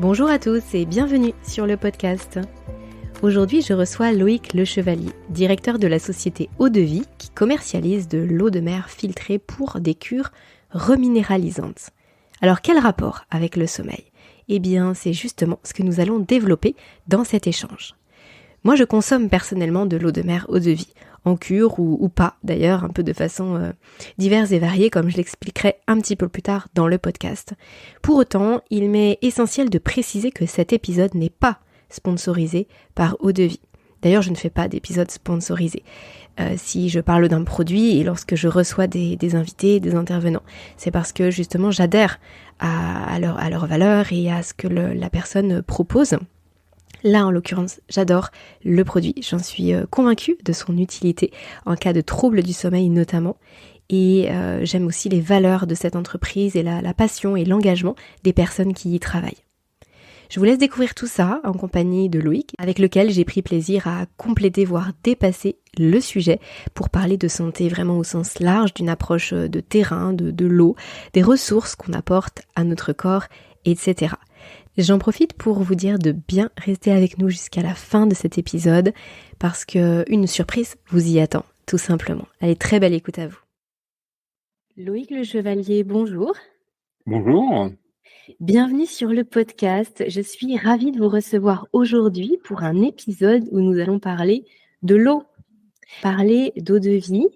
Bonjour à tous et bienvenue sur le podcast. Aujourd'hui, je reçois Loïc Le Chevalier, directeur de la société Eau de Vie qui commercialise de l'eau de mer filtrée pour des cures reminéralisantes. Alors quel rapport avec le sommeil ? Eh bien, c'est justement ce que nous allons développer dans cet échange. Moi, je consomme personnellement de l'eau de mer Eau de Vie, en cure ou pas, d'ailleurs, un peu de façon diverse et variée, comme je l'expliquerai un petit peu plus tard dans le podcast. Pour autant, il m'est essentiel de préciser que cet épisode n'est pas sponsorisé par Eau de Vie. D'ailleurs, je ne fais pas d'épisode sponsorisé. Si je parle d'un produit et lorsque je reçois des invités, des intervenants, c'est parce que justement j'adhère à leur valeur et à ce que la personne propose. Là, en l'occurrence, j'adore le produit. J'en suis convaincue de son utilité en cas de troubles du sommeil notamment. Et j'aime aussi les valeurs de cette entreprise et la passion et l'engagement des personnes qui y travaillent. Je vous laisse découvrir tout ça en compagnie de Loïc, avec lequel j'ai pris plaisir à compléter, voire dépasser le sujet pour parler de santé vraiment au sens large, d'une approche de terrain, de l'eau, des ressources qu'on apporte à notre corps, etc. J'en profite pour vous dire de bien rester avec nous jusqu'à la fin de cet épisode parce qu'une surprise vous y attend, tout simplement. Allez, très belle écoute à vous. Loïc Le Chevalier, bonjour. Bonjour. Bienvenue sur le podcast. Je suis ravie de vous recevoir aujourd'hui pour un épisode où nous allons parler de l'eau, parler d'eau de vie.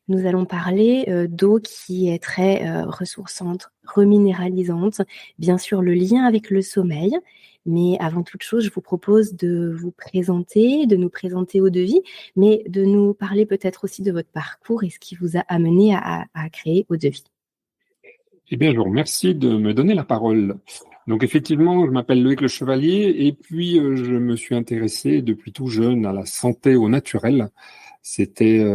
Nous allons parler d'eau qui est très ressourçante, reminéralisante, bien sûr le lien avec le sommeil. Mais avant toute chose, je vous propose de vous présenter, de nous présenter Eau de Vie, mais de nous parler peut-être aussi de votre parcours et ce qui vous a amené à créer Eau de Vie. Eh bien, je vous remercie de me donner la parole. Donc, effectivement, je m'appelle Loïc Le Chevalier et puis je me suis intéressé depuis tout jeune à la santé au naturel. C'était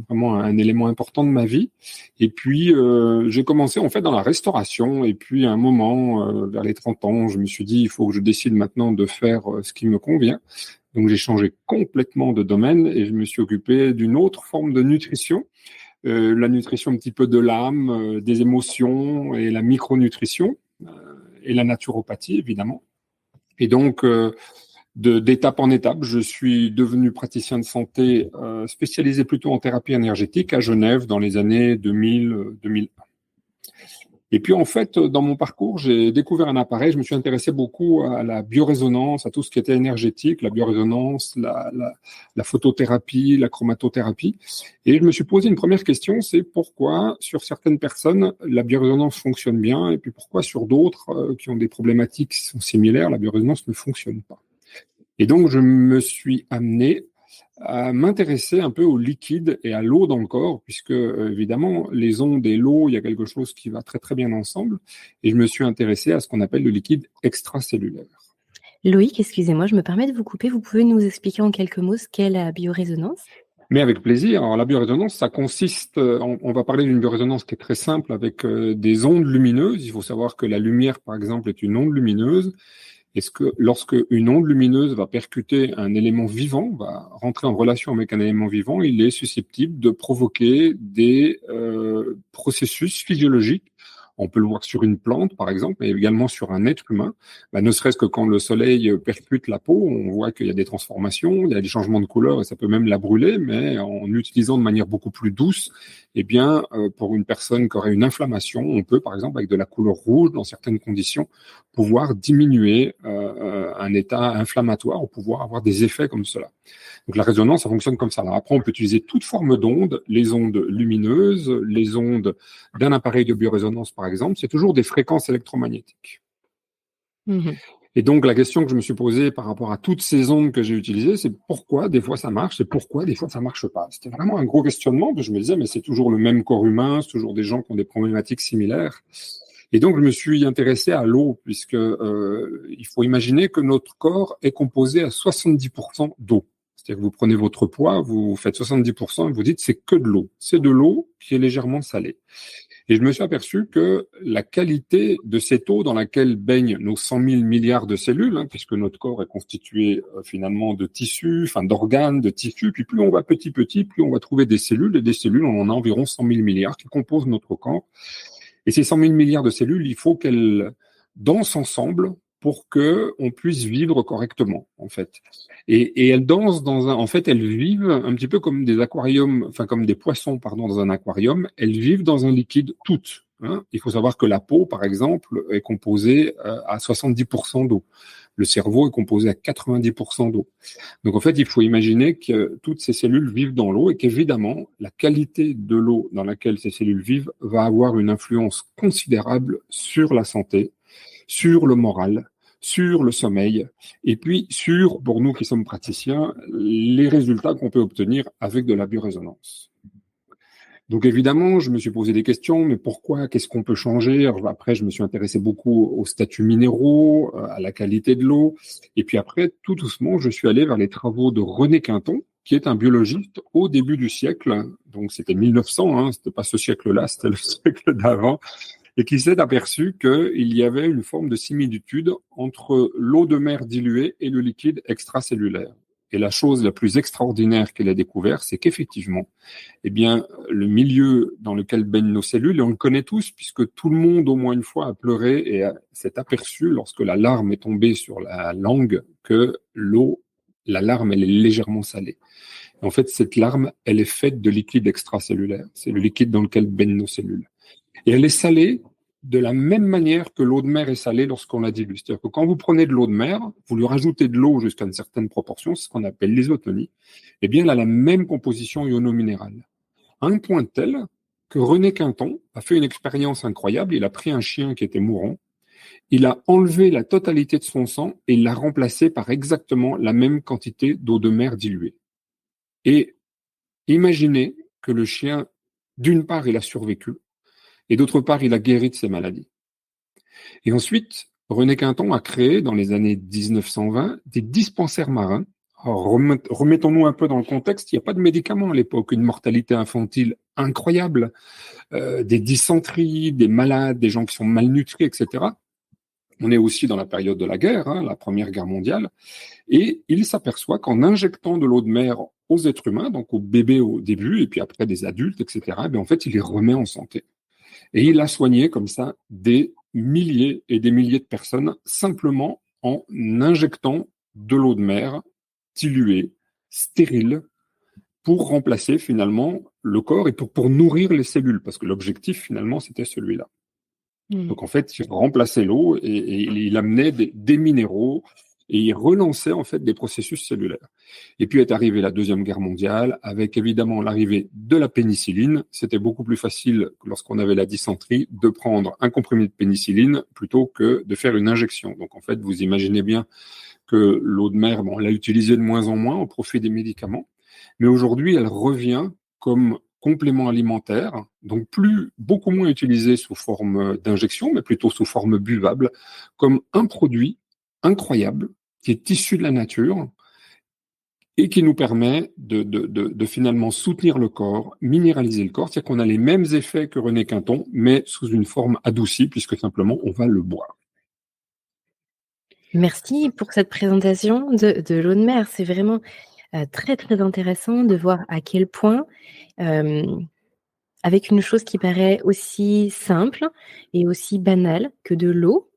vraiment un élément important de ma vie. Et puis, j'ai commencé en fait dans la restauration. Et puis, à un moment, vers les 30 ans, je me suis dit, il faut que je décide maintenant de faire ce qui me convient. Donc, j'ai changé complètement de domaine et je me suis occupé d'une autre forme de nutrition. La nutrition un petit peu de l'âme, des émotions et la micronutrition et la naturopathie, évidemment. Et donc, d'étape en étape, je suis devenu praticien de santé spécialisé plutôt en thérapie énergétique à Genève dans les années 2000-2001. Et puis, en fait, dans mon parcours, j'ai découvert un appareil. Je me suis intéressé beaucoup à la biorésonance, à tout ce qui était énergétique, la biorésonance, la photothérapie, la chromatothérapie. Et je me suis posé une première question, c'est pourquoi sur certaines personnes, la biorésonance fonctionne bien, et puis pourquoi sur d'autres qui ont des problématiques qui sont similaires, la biorésonance ne fonctionne pas. Et donc, je me suis amené à m'intéresser un peu au liquide et à l'eau dans le corps, puisque évidemment, les ondes et l'eau, il y a quelque chose qui va très très bien ensemble. Et je me suis intéressé à ce qu'on appelle le liquide extracellulaire. Loïc, excusez-moi, je me permets de vous couper. Vous pouvez nous expliquer en quelques mots ce qu'est la biorésonance ? Mais avec plaisir. Alors, la biorésonance, ça consiste, on va parler d'une biorésonance qui est très simple avec des ondes lumineuses. Il faut savoir que la lumière, par exemple, est une onde lumineuse. Est-ce que lorsque une onde lumineuse va percuter un élément vivant, va rentrer en relation avec un élément vivant, il est susceptible de provoquer des processus physiologiques. On peut le voir sur une plante, par exemple, mais également sur un être humain. Ne serait-ce que quand le soleil percute la peau, on voit qu'il y a des transformations, il y a des changements de couleur et ça peut même la brûler, mais en l'utilisant de manière beaucoup plus douce, eh bien, pour une personne qui aurait une inflammation, on peut, par exemple, avec de la couleur rouge, dans certaines conditions, pouvoir diminuer un état inflammatoire ou pouvoir avoir des effets comme cela. Donc la résonance, ça fonctionne comme ça. Alors après, on peut utiliser toute forme d'ondes, les ondes lumineuses, les ondes d'un appareil de biorésonance, par exemple, c'est toujours des fréquences électromagnétiques. Et donc la question que je me suis posée par rapport à toutes ces ondes que j'ai utilisées, c'est pourquoi des fois ça marche et pourquoi des fois ça marche pas. C'était vraiment un gros questionnement, parce que je me disais, mais c'est toujours le même corps humain, c'est toujours des gens qui ont des problématiques similaires. Et donc, je me suis intéressé à l'eau, puisque il faut imaginer que notre corps est composé à 70% d'eau. C'est-à-dire que vous prenez votre poids, vous faites 70% et vous dites c'est que de l'eau. C'est de l'eau qui est légèrement salée. Et je me suis aperçu que la qualité de cette eau dans laquelle baignent nos 100 000 milliards de cellules, puisque notre corps est constitué finalement de tissus, d'organes, de tissus, puis plus on va petit, plus on va trouver des cellules, et des cellules, on en a environ 100 000 milliards qui composent notre corps. Et ces 100 000 milliards de cellules, il faut qu'elles dansent ensemble pour que on puisse vivre correctement, en fait. Et elles dansent en fait, elles vivent un petit peu comme des aquariums, enfin comme des poissons, pardon, dans un aquarium. Elles vivent dans un liquide toutes. Hein. Il faut savoir que la peau, par exemple, est composée à 70% d'eau. Le cerveau est composé à 90% d'eau. Donc en fait, il faut imaginer que toutes ces cellules vivent dans l'eau et qu'évidemment, la qualité de l'eau dans laquelle ces cellules vivent va avoir une influence considérable sur la santé, sur le moral, sur le sommeil, et puis sur, pour nous qui sommes praticiens, les résultats qu'on peut obtenir avec de la biorésonance. Donc évidemment, je me suis posé des questions, mais pourquoi? Qu'est-ce qu'on peut changer? Alors, après, je me suis intéressé beaucoup aux statuts minéraux, à la qualité de l'eau, et puis après, tout doucement, je suis allé vers les travaux de René Quinton, qui est un biologiste au début du siècle, donc c'était 1900, hein, c'était pas ce siècle-là, c'était le siècle d'avant, et qui s'est aperçu qu'il y avait une forme de similitude entre l'eau de mer diluée et le liquide extracellulaire. Et la chose la plus extraordinaire qu'il a découvert, c'est qu'effectivement, eh bien, le milieu dans lequel baignent nos cellules, et on le connaît tous, puisque tout le monde, au moins une fois, a pleuré et s'est aperçu, lorsque la larme est tombée sur la langue, que la larme, elle est légèrement salée. En fait, cette larme, elle est faite de liquide extracellulaire. C'est le liquide dans lequel baignent nos cellules. Et elle est salée de la même manière que l'eau de mer est salée lorsqu'on la dilue. C'est-à-dire que quand vous prenez de l'eau de mer, vous lui rajoutez de l'eau jusqu'à une certaine proportion, c'est ce qu'on appelle l'isotonie, eh bien, elle a la même composition iono-minérale. À un point tel que René Quinton a fait une expérience incroyable. Il a pris un chien qui était mourant, il a enlevé la totalité de son sang et il l'a remplacé par exactement la même quantité d'eau de mer diluée. Et imaginez que le chien, d'une part, il a survécu, et d'autre part, il a guéri de ses maladies. Et ensuite, René Quinton a créé, dans les années 1920, des dispensaires marins. Alors, remettons-nous un peu dans le contexte, il n'y a pas de médicaments à l'époque, une mortalité infantile incroyable, des dysenteries, des malades, des gens qui sont malnutris, etc. On est aussi dans la période de la guerre, hein, la Première Guerre mondiale, et il s'aperçoit qu'en injectant de l'eau de mer aux êtres humains, donc aux bébés au début, et puis après des adultes, etc., eh bien, en fait, il les remet en santé. Et il a soigné comme ça des milliers et des milliers de personnes simplement en injectant de l'eau de mer diluée, stérile, pour remplacer finalement le corps et pour nourrir les cellules, parce que l'objectif finalement c'était celui-là. Donc en fait, il remplaçait l'eau et il amenait des minéraux et il relançait en fait des processus cellulaires. Et puis est arrivée la Deuxième Guerre mondiale, avec évidemment l'arrivée de la pénicilline. C'était beaucoup plus facile lorsqu'on avait la dysenterie de prendre un comprimé de pénicilline plutôt que de faire une injection. Donc en fait, vous imaginez bien que l'eau de mer, on l'a utilisée de moins en moins au profit des médicaments, mais aujourd'hui, elle revient comme complément alimentaire, donc beaucoup moins utilisé sous forme d'injection, mais plutôt sous forme buvable, comme un produit incroyable qui est issu de la nature et qui nous permet de finalement soutenir le corps, minéraliser le corps, c'est-à-dire qu'on a les mêmes effets que René Quinton, mais sous une forme adoucie, puisque simplement on va le boire. Merci pour cette présentation de l'eau de mer. C'est vraiment très, très intéressant de voir à quel point, avec une chose qui paraît aussi simple et aussi banale que de l'eau,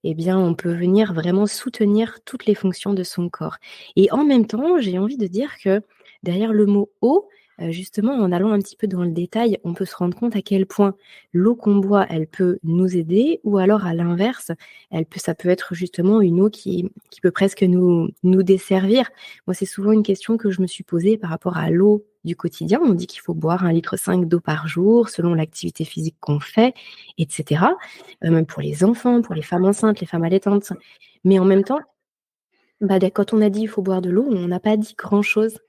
eh bien, on peut venir vraiment soutenir toutes les fonctions de son corps. Et en même temps, j'ai envie de dire que derrière le mot eau, justement, en allant un petit peu dans le détail, on peut se rendre compte à quel point l'eau qu'on boit, elle peut nous aider, ou alors à l'inverse, ça peut être justement une eau qui peut presque nous desservir. Moi, c'est souvent une question que je me suis posée par rapport à l'eau du quotidien. On dit qu'il faut boire 1,5 litre d'eau par jour selon l'activité physique qu'on fait, etc. Même pour les enfants, pour les femmes enceintes, les femmes allaitantes. Mais en même temps, quand on a dit qu'il faut boire de l'eau, on n'a pas dit grand-chose.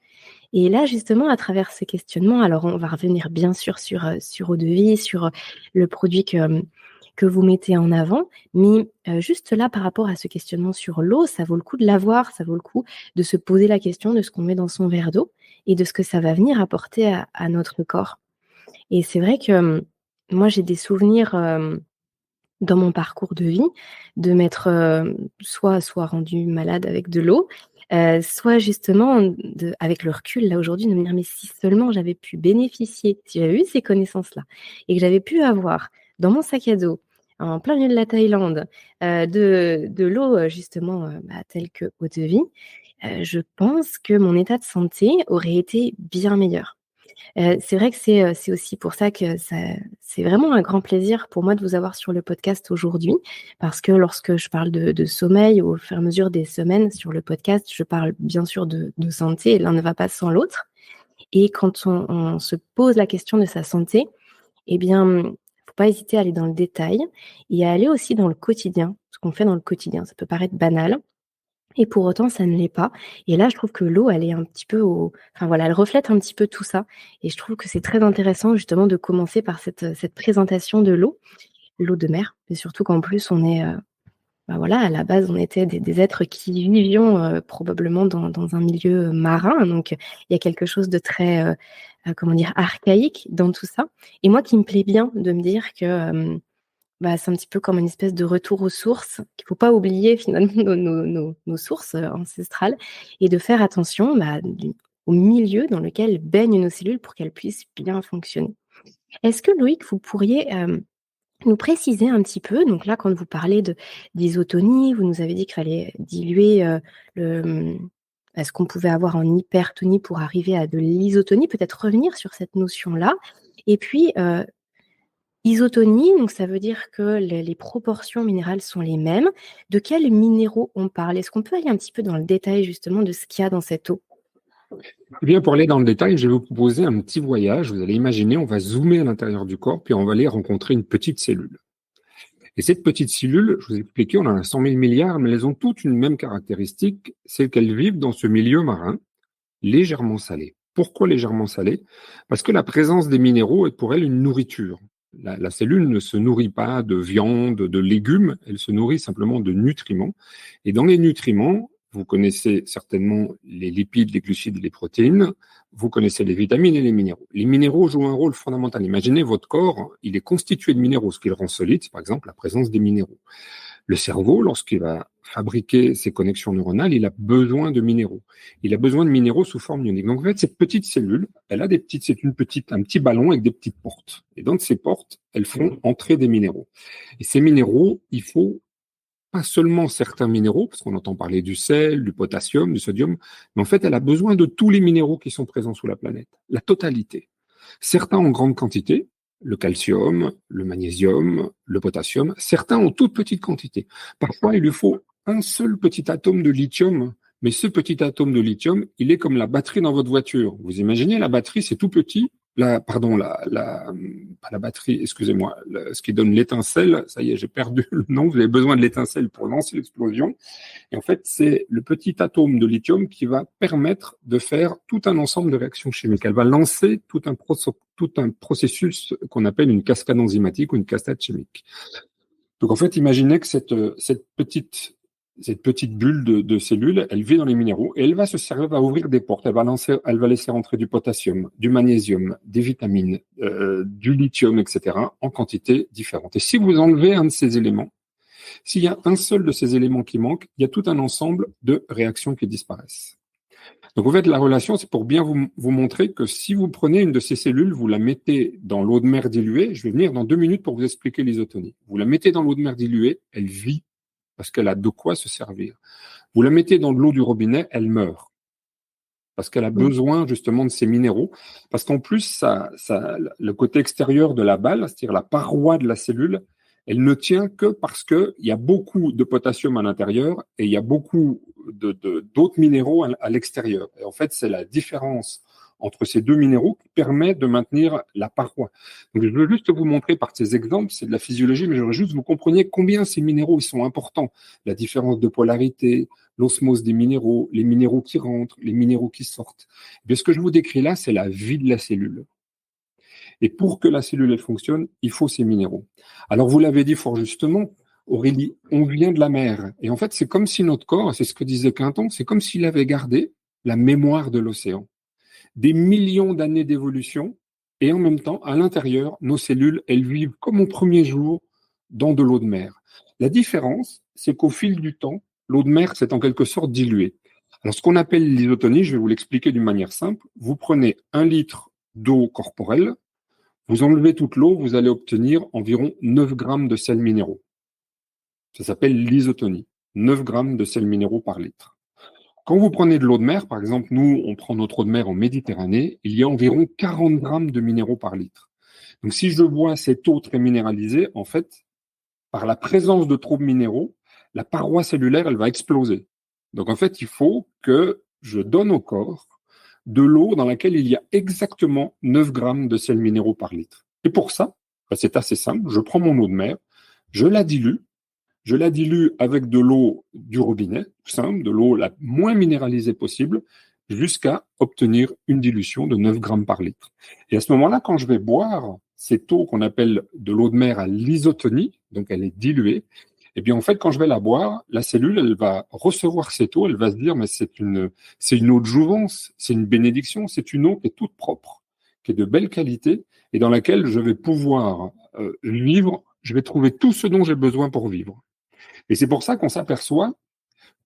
Et là, justement, à travers ce questionnement, alors on va revenir bien sûr sur Eau de Vie, sur le produit que vous mettez en avant, mais juste là, par rapport à ce questionnement sur l'eau, ça vaut le coup de l'avoir, ça vaut le coup de se poser la question de ce qu'on met dans son verre d'eau et de ce que ça va venir apporter à notre corps. Et c'est vrai que moi, j'ai des souvenirs dans mon parcours de vie de m'être soit rendu malade avec de l'eau, soit justement, avec le recul, là, aujourd'hui, de me dire: «Mais si seulement j'avais pu bénéficier, si j'avais eu ces connaissances-là et que j'avais pu avoir dans mon sac à dos, en plein milieu de la Thaïlande, de l'eau justement telle que eau de vie, je pense que mon état de santé aurait été bien meilleur. C'est vrai que c'est aussi pour ça que c'est vraiment un grand plaisir pour moi de vous avoir sur le podcast aujourd'hui, parce que lorsque je parle de sommeil au fur et à mesure des semaines sur le podcast, je parle bien sûr de santé, et l'un ne va pas sans l'autre. Et quand on se pose la question de sa santé, eh bien, faut pas hésiter à aller dans le détail et à aller aussi dans le quotidien, ce qu'on fait dans le quotidien. Ça peut paraître banal, et pour autant, ça ne l'est pas. Et là, je trouve que l'eau, elle est un petit peu enfin voilà, elle reflète un petit peu tout ça. Et je trouve que c'est très intéressant justement de commencer par cette présentation de l'eau de mer. Et surtout qu'en plus, on est, voilà, à la base, on était des êtres qui vivions probablement dans un milieu marin. Donc, il y a quelque chose de très, comment dire, archaïque dans tout ça. Et moi, qui me plaît bien de me dire que c'est un petit peu comme une espèce de retour aux sources, qu'il ne faut pas oublier finalement nos sources ancestrales, et de faire attention au milieu dans lequel baignent nos cellules pour qu'elles puissent bien fonctionner. Est-ce que Loïc, vous pourriez nous préciser un petit peu, donc là quand vous parlez d'isotonie, vous nous avez dit qu'il fallait diluer ce qu'on pouvait avoir en hypertonie pour arriver à de l'isotonie, peut-être revenir sur cette notion-là, et puis isotonie, donc ça veut dire que les proportions minérales sont les mêmes. De quels minéraux on parle? Est-ce qu'on peut aller un petit peu dans le détail justement de ce qu'il y a dans cette eau? Eh bien, pour aller dans le détail, je vais vous proposer un petit voyage. Vous allez imaginer, on va zoomer à l'intérieur du corps, puis on va aller rencontrer une petite cellule. Et cette petite cellule, je vous ai expliqué, on en a 100 000 milliards, mais elles ont toutes une même caractéristique, c'est qu'elles vivent dans ce milieu marin légèrement salé. Pourquoi légèrement salé? Parce que la présence des minéraux est pour elles une nourriture. La cellule ne se nourrit pas de viande, de légumes, elle se nourrit simplement de nutriments. Et dans les nutriments, vous connaissez certainement les lipides, les glucides et les protéines, vous connaissez les vitamines et les minéraux. Les minéraux jouent un rôle fondamental. Imaginez votre corps, il est constitué de minéraux. Ce qui le rend solide, c'est par exemple la présence des minéraux. Le cerveau, lorsqu'il va fabriquer ses connexions neuronales, il a besoin de minéraux. Il a besoin de minéraux sous forme ionique. Donc en fait, cette petite cellule, elle a un petit ballon avec des petites portes. Et dans ces portes, elles font entrer des minéraux. Et ces minéraux, il faut pas seulement certains minéraux, parce qu'on entend parler du sel, du potassium, du sodium, mais en fait, elle a besoin de tous les minéraux qui sont présents sur la planète, la totalité. Certains en grande quantité, le calcium, le magnésium, le potassium, certains en toute petite quantité. Parfois, il lui faut un seul petit atome de lithium, mais ce petit atome de lithium, il est comme la batterie dans votre voiture. Vous imaginez, la batterie, c'est tout petit. Pas la batterie, excusez-moi, ce qui donne l'étincelle, ça y est, j'ai perdu le nom, vous avez besoin de l'étincelle pour lancer l'explosion. Et en fait, c'est le petit atome de lithium qui va permettre de faire tout un ensemble de réactions chimiques. Elle va lancer tout un processus qu'on appelle une cascade enzymatique ou une cascade chimique. Donc en fait, imaginez que cette petite bulle de cellules, elle vit dans les minéraux et elle va se servir, va ouvrir des portes. Elle va laisser rentrer du potassium, du magnésium, des vitamines, du lithium, etc. en quantité différente. Et si vous enlevez un de ces éléments, s'il y a un seul de ces éléments qui manque, il y a tout un ensemble de réactions qui disparaissent. Donc en fait, la relation, c'est pour bien vous montrer que si vous prenez une de ces cellules, vous la mettez dans l'eau de mer diluée, je vais venir dans 2 minutes pour vous expliquer l'isotonie. Vous la mettez dans l'eau de mer diluée, elle vit parce qu'elle a de quoi se servir. Vous la mettez dans de l'eau du robinet, elle meurt parce qu'elle a besoin justement de ces minéraux, parce qu'en plus, le côté extérieur de la balle, c'est-à-dire la paroi de la cellule, elle ne tient que parce qu'il y a beaucoup de potassium à l'intérieur et il y a beaucoup d'autres minéraux à l'extérieur. Et en fait, c'est la différence entre ces deux minéraux qui permet de maintenir la paroi. Donc, je veux juste vous montrer par ces exemples, c'est de la physiologie, mais je voudrais juste que vous compreniez combien ces minéraux ils sont importants. La différence de polarité, l'osmose des minéraux, les minéraux qui rentrent, les minéraux qui sortent. Et bien, ce que je vous décris là, c'est la vie de la cellule. Et pour que la cellule elle fonctionne, il faut ces minéraux. Alors, vous l'avez dit fort justement, Aurélie, on vient de la mer. Et en fait, c'est comme si notre corps, c'est ce que disait Quinton, c'est comme s'il avait gardé la mémoire de l'océan. Des millions d'années d'évolution, et en même temps, à l'intérieur, nos cellules, elles vivent comme au premier jour dans de l'eau de mer. La différence, c'est qu'au fil du temps, l'eau de mer s'est en quelque sorte diluée. Alors, ce qu'on appelle l'isotonie, je vais vous l'expliquer d'une manière simple. Vous prenez 1 litre d'eau corporelle, Vous enlevez toute l'eau, vous allez obtenir environ 9 grammes de sels minéraux. Ça s'appelle l'isotonie. 9 grammes de sels minéraux par litre. Quand vous prenez de l'eau de mer, par exemple, nous, on prend notre eau de mer en Méditerranée, il y a environ 40 grammes de minéraux par litre. Donc, si je bois cette eau très minéralisée, en fait, par la présence de trop de minéraux, la paroi cellulaire, elle va exploser. Donc, en fait, il faut que je donne au corps de l'eau dans laquelle il y a exactement 9 grammes de sels minéraux par litre. Et pour ça, c'est assez simple. Je prends mon eau de mer, je la dilue avec de l'eau du robinet, tout simple, de l'eau la moins minéralisée possible, jusqu'à obtenir une dilution de 9 grammes par litre. Et à ce moment-là, quand je vais boire cette eau qu'on appelle de l'eau de mer à l'isotonie, donc elle est diluée, et bien en fait, quand je vais la boire, la cellule, elle va recevoir cette eau, elle va se dire, mais c'est une eau de jouvence, c'est une bénédiction, c'est une eau qui est toute propre, qui est de belle qualité, et dans laquelle je vais pouvoir vivre, je vais trouver tout ce dont j'ai besoin pour vivre. Et c'est pour ça qu'on s'aperçoit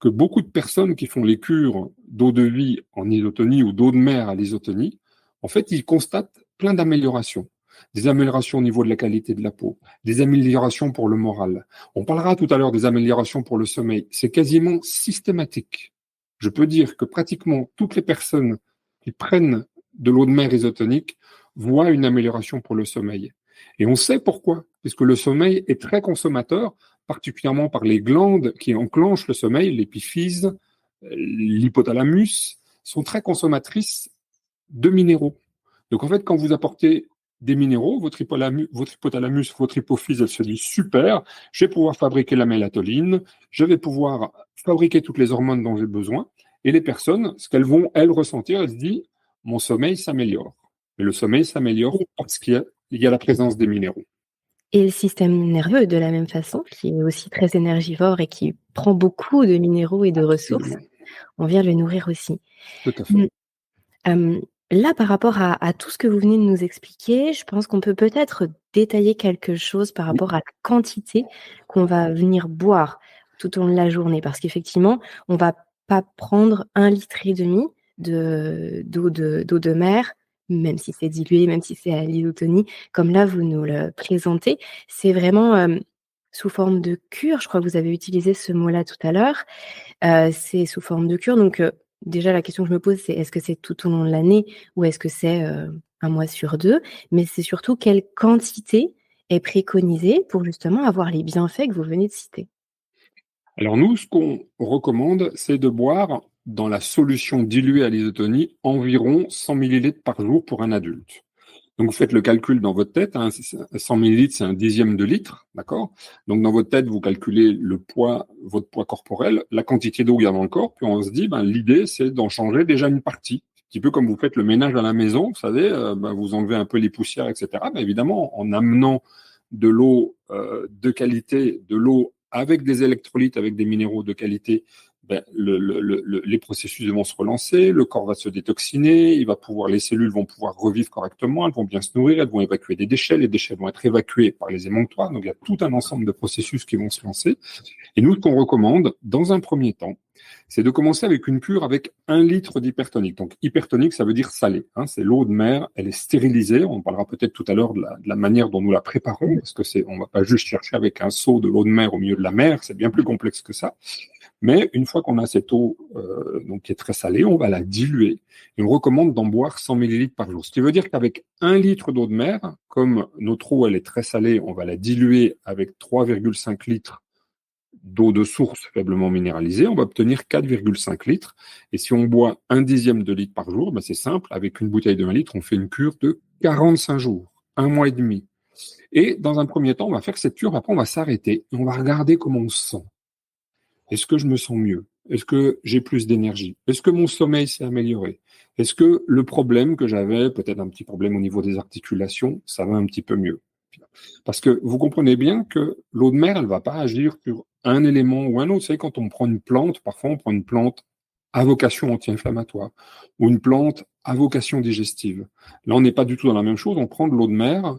que beaucoup de personnes qui font les cures d'eau de vie en isotonie ou d'eau de mer à l'isotonie, en fait, ils constatent plein d'améliorations. Des améliorations au niveau de la qualité de la peau, des améliorations pour le moral. On parlera tout à l'heure des améliorations pour le sommeil. C'est quasiment systématique. Je peux dire que pratiquement toutes les personnes qui prennent de l'eau de mer isotonique voient une amélioration pour le sommeil. Et on sait pourquoi, puisque le sommeil est très consommateur, particulièrement par les glandes qui enclenchent le sommeil, l'épiphyse, l'hypothalamus, sont très consommatrices de minéraux. Donc en fait, quand vous apportez des minéraux, votre hypothalamus, votre hypophyse, elle se dit super, je vais pouvoir fabriquer la mélatonine, je vais pouvoir fabriquer toutes les hormones dont j'ai besoin. Et les personnes, ce qu'elles vont, elles, ressentir, elles se disent, mon sommeil s'améliore. Mais le sommeil s'améliore parce qu'il y a la présence des minéraux. Et le système nerveux, de la même façon, qui est aussi très énergivore et qui prend beaucoup de minéraux et de ressources, on vient le nourrir aussi. Tout à fait. Là, par rapport à tout ce que vous venez de nous expliquer, je pense qu'on peut peut-être détailler quelque chose par rapport à la quantité qu'on va venir boire tout au long de la journée. Parce qu'effectivement, on va pas prendre 1,5 litre d'eau de mer, même si c'est dilué, même si c'est à l'isotonie, comme là, vous nous le présentez. C'est vraiment sous forme de cure. Je crois que vous avez utilisé ce mot-là tout à l'heure. C'est sous forme de cure. Donc, déjà, la question que je me pose, c'est est-ce que c'est tout au long de l'année ou est-ce que c'est 1 mois sur 2? Mais c'est surtout quelle quantité est préconisée pour justement avoir les bienfaits que vous venez de citer? Alors nous, ce qu'on recommande, c'est de boire dans la solution diluée à l'isotonie environ 100 millilitres par jour pour un adulte. Donc vous faites le calcul dans votre tête, 100 millilitres, c'est un dixième de litre, d'accord? Donc dans votre tête, vous calculez le poids, votre poids corporel, la quantité d'eau qu'il y a dans le corps, puis on se dit, l'idée, c'est d'en changer déjà une partie. Un petit peu comme vous faites le ménage à la maison, vous savez, vous enlevez un peu les poussières, etc. Mais évidemment, en amenant de l'eau de qualité, de l'eau avec des électrolytes, avec des minéraux de qualité, les processus vont se relancer, le corps va se détoxiner, les cellules vont pouvoir revivre correctement, elles vont bien se nourrir, elles vont évacuer des déchets, les déchets vont être évacués par les émonctoires, donc il y a tout un ensemble de processus qui vont se lancer. Et nous, ce qu'on recommande, dans un premier temps, c'est de commencer avec une cure avec 1 litre d'hypertonique. Donc hypertonique, ça veut dire salé. C'est l'eau de mer, elle est stérilisée. On parlera peut-être tout à l'heure de la manière dont nous la préparons, parce que on va pas juste chercher avec un seau de l'eau de mer au milieu de la mer, c'est bien plus complexe que ça. Mais une fois qu'on a cette eau donc qui est très salée, on va la diluer et on recommande d'en boire 100 millilitres par jour. Ce qui veut dire qu'avec 1 litre d'eau de mer, comme notre eau elle est très salée, on va la diluer avec 3,5 litres d'eau de source faiblement minéralisée, on va obtenir 4,5 litres. Et si on boit 1/10 de litre par jour, c'est simple, avec une bouteille de 1 litre, on fait une cure de 45 jours, 1 mois et demi. Et dans un premier temps, on va faire cette cure, après on va s'arrêter et on va regarder comment on se sent. Est-ce que je me sens mieux? Est-ce que j'ai plus d'énergie? Est-ce que mon sommeil s'est amélioré? Est-ce que le problème que j'avais, peut-être un petit problème au niveau des articulations, ça va un petit peu mieux? Parce que vous comprenez bien que l'eau de mer, elle va pas agir sur un élément ou un autre. Vous savez, quand on prend une plante, parfois on prend une plante à vocation anti-inflammatoire ou une plante à vocation digestive. Là, on n'est pas du tout dans la même chose. On prend de l'eau de mer,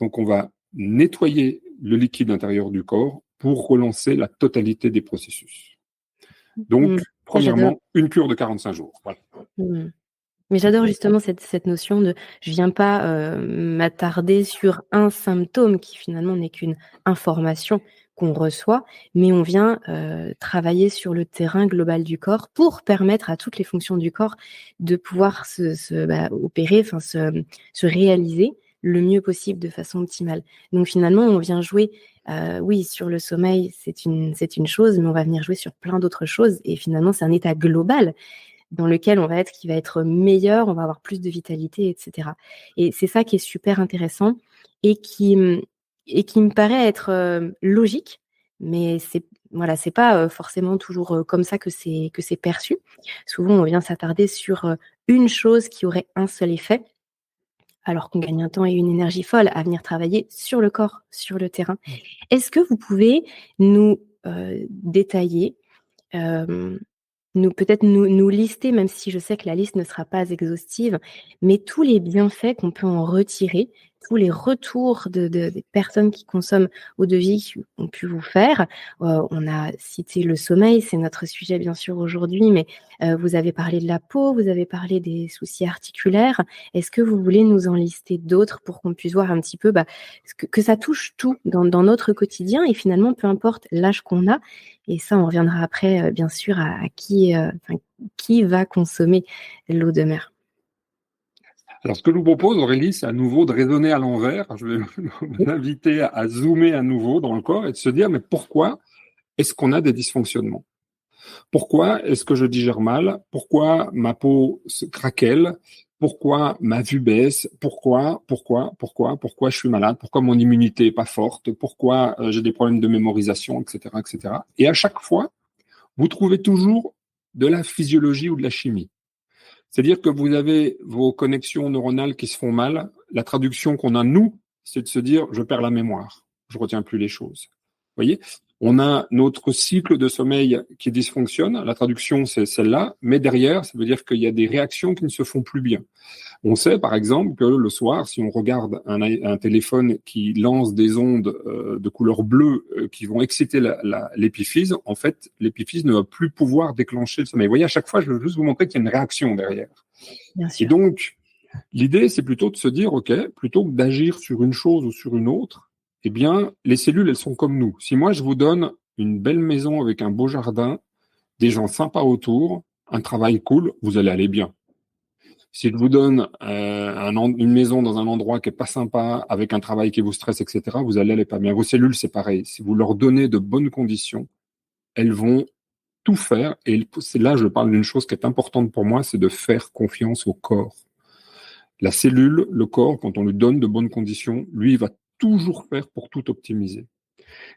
donc on va nettoyer le liquide intérieur du corps pour relancer la totalité des processus. Donc, premièrement, une cure de 45 jours. Voilà. Mais j'adore justement cette notion de je viens pas m'attarder sur un symptôme qui finalement n'est qu'une information qu'on reçoit, mais on vient travailler sur le terrain global du corps pour permettre à toutes les fonctions du corps de pouvoir opérer, enfin se réaliser le mieux possible de façon optimale. Donc finalement, on vient jouer, oui, sur le sommeil, c'est une chose, mais on va venir jouer sur plein d'autres choses. Et finalement, c'est un état global dans lequel qui va être meilleur, on va avoir plus de vitalité, etc. Et c'est ça qui est super intéressant et qui me paraît être logique, mais c'est pas forcément toujours comme ça que c'est perçu. Souvent, on vient s'attarder sur une chose qui aurait un seul effet, alors qu'on gagne un temps et une énergie folle à venir travailler sur le corps, sur le terrain. Est-ce que vous pouvez nous détailler, nous lister, même si je sais que la liste ne sera pas exhaustive, mais tous les bienfaits qu'on peut en retirer, tous les retours des personnes qui consomment eau-de-vie qui ont pu vous faire. On a cité le sommeil, c'est notre sujet bien sûr aujourd'hui, mais vous avez parlé de la peau, vous avez parlé des soucis articulaires. Est-ce que vous voulez nous en lister d'autres pour qu'on puisse voir un petit peu que ça touche tout dans notre quotidien et finalement, peu importe l'âge qu'on a, et ça, on reviendra après, bien sûr, à qui va consommer l'eau de mer. Alors, ce que je vous propose, Aurélie, c'est à nouveau de raisonner à l'envers. Je vais vous inviter à zoomer à nouveau dans le corps et de se dire, mais pourquoi est-ce qu'on a des dysfonctionnements? Pourquoi est-ce que je digère mal? Pourquoi ma peau se craquelle? Pourquoi ma vue baisse? Pourquoi je suis malade? Pourquoi mon immunité est pas forte? Pourquoi j'ai des problèmes de mémorisation, etc., etc. Et à chaque fois, vous trouvez toujours de la physiologie ou de la chimie. C'est-à-dire que vous avez vos connexions neuronales qui se font mal. La traduction qu'on a, nous, c'est de se dire, je perds la mémoire. Je retiens plus les choses. Vous voyez? On a notre cycle de sommeil qui dysfonctionne. La traduction, c'est celle-là. Mais derrière, ça veut dire qu'il y a des réactions qui ne se font plus bien. On sait, par exemple, que le soir, si on regarde un téléphone qui lance des ondes de couleur bleue qui vont exciter l'épiphyse, en fait, l'épiphyse ne va plus pouvoir déclencher le sommeil. Vous voyez, à chaque fois, je veux juste vous montrer qu'il y a une réaction derrière. Bien sûr. Et donc, l'idée, c'est plutôt de se dire, OK, plutôt que d'agir sur une chose ou sur une autre, eh bien, les cellules, elles sont comme nous. Si moi, je vous donne une belle maison avec un beau jardin, des gens sympas autour, un travail cool, vous allez aller bien. Si je vous donne une maison dans un endroit qui est pas sympa, avec un travail qui vous stresse, etc., vous allez aller pas bien. Vos cellules, c'est pareil. Si vous leur donnez de bonnes conditions, elles vont tout faire. Et c'est là, je parle d'une chose qui est importante pour moi, c'est de faire confiance au corps. La cellule, le corps, quand on lui donne de bonnes conditions, lui, il va toujours faire pour tout optimiser.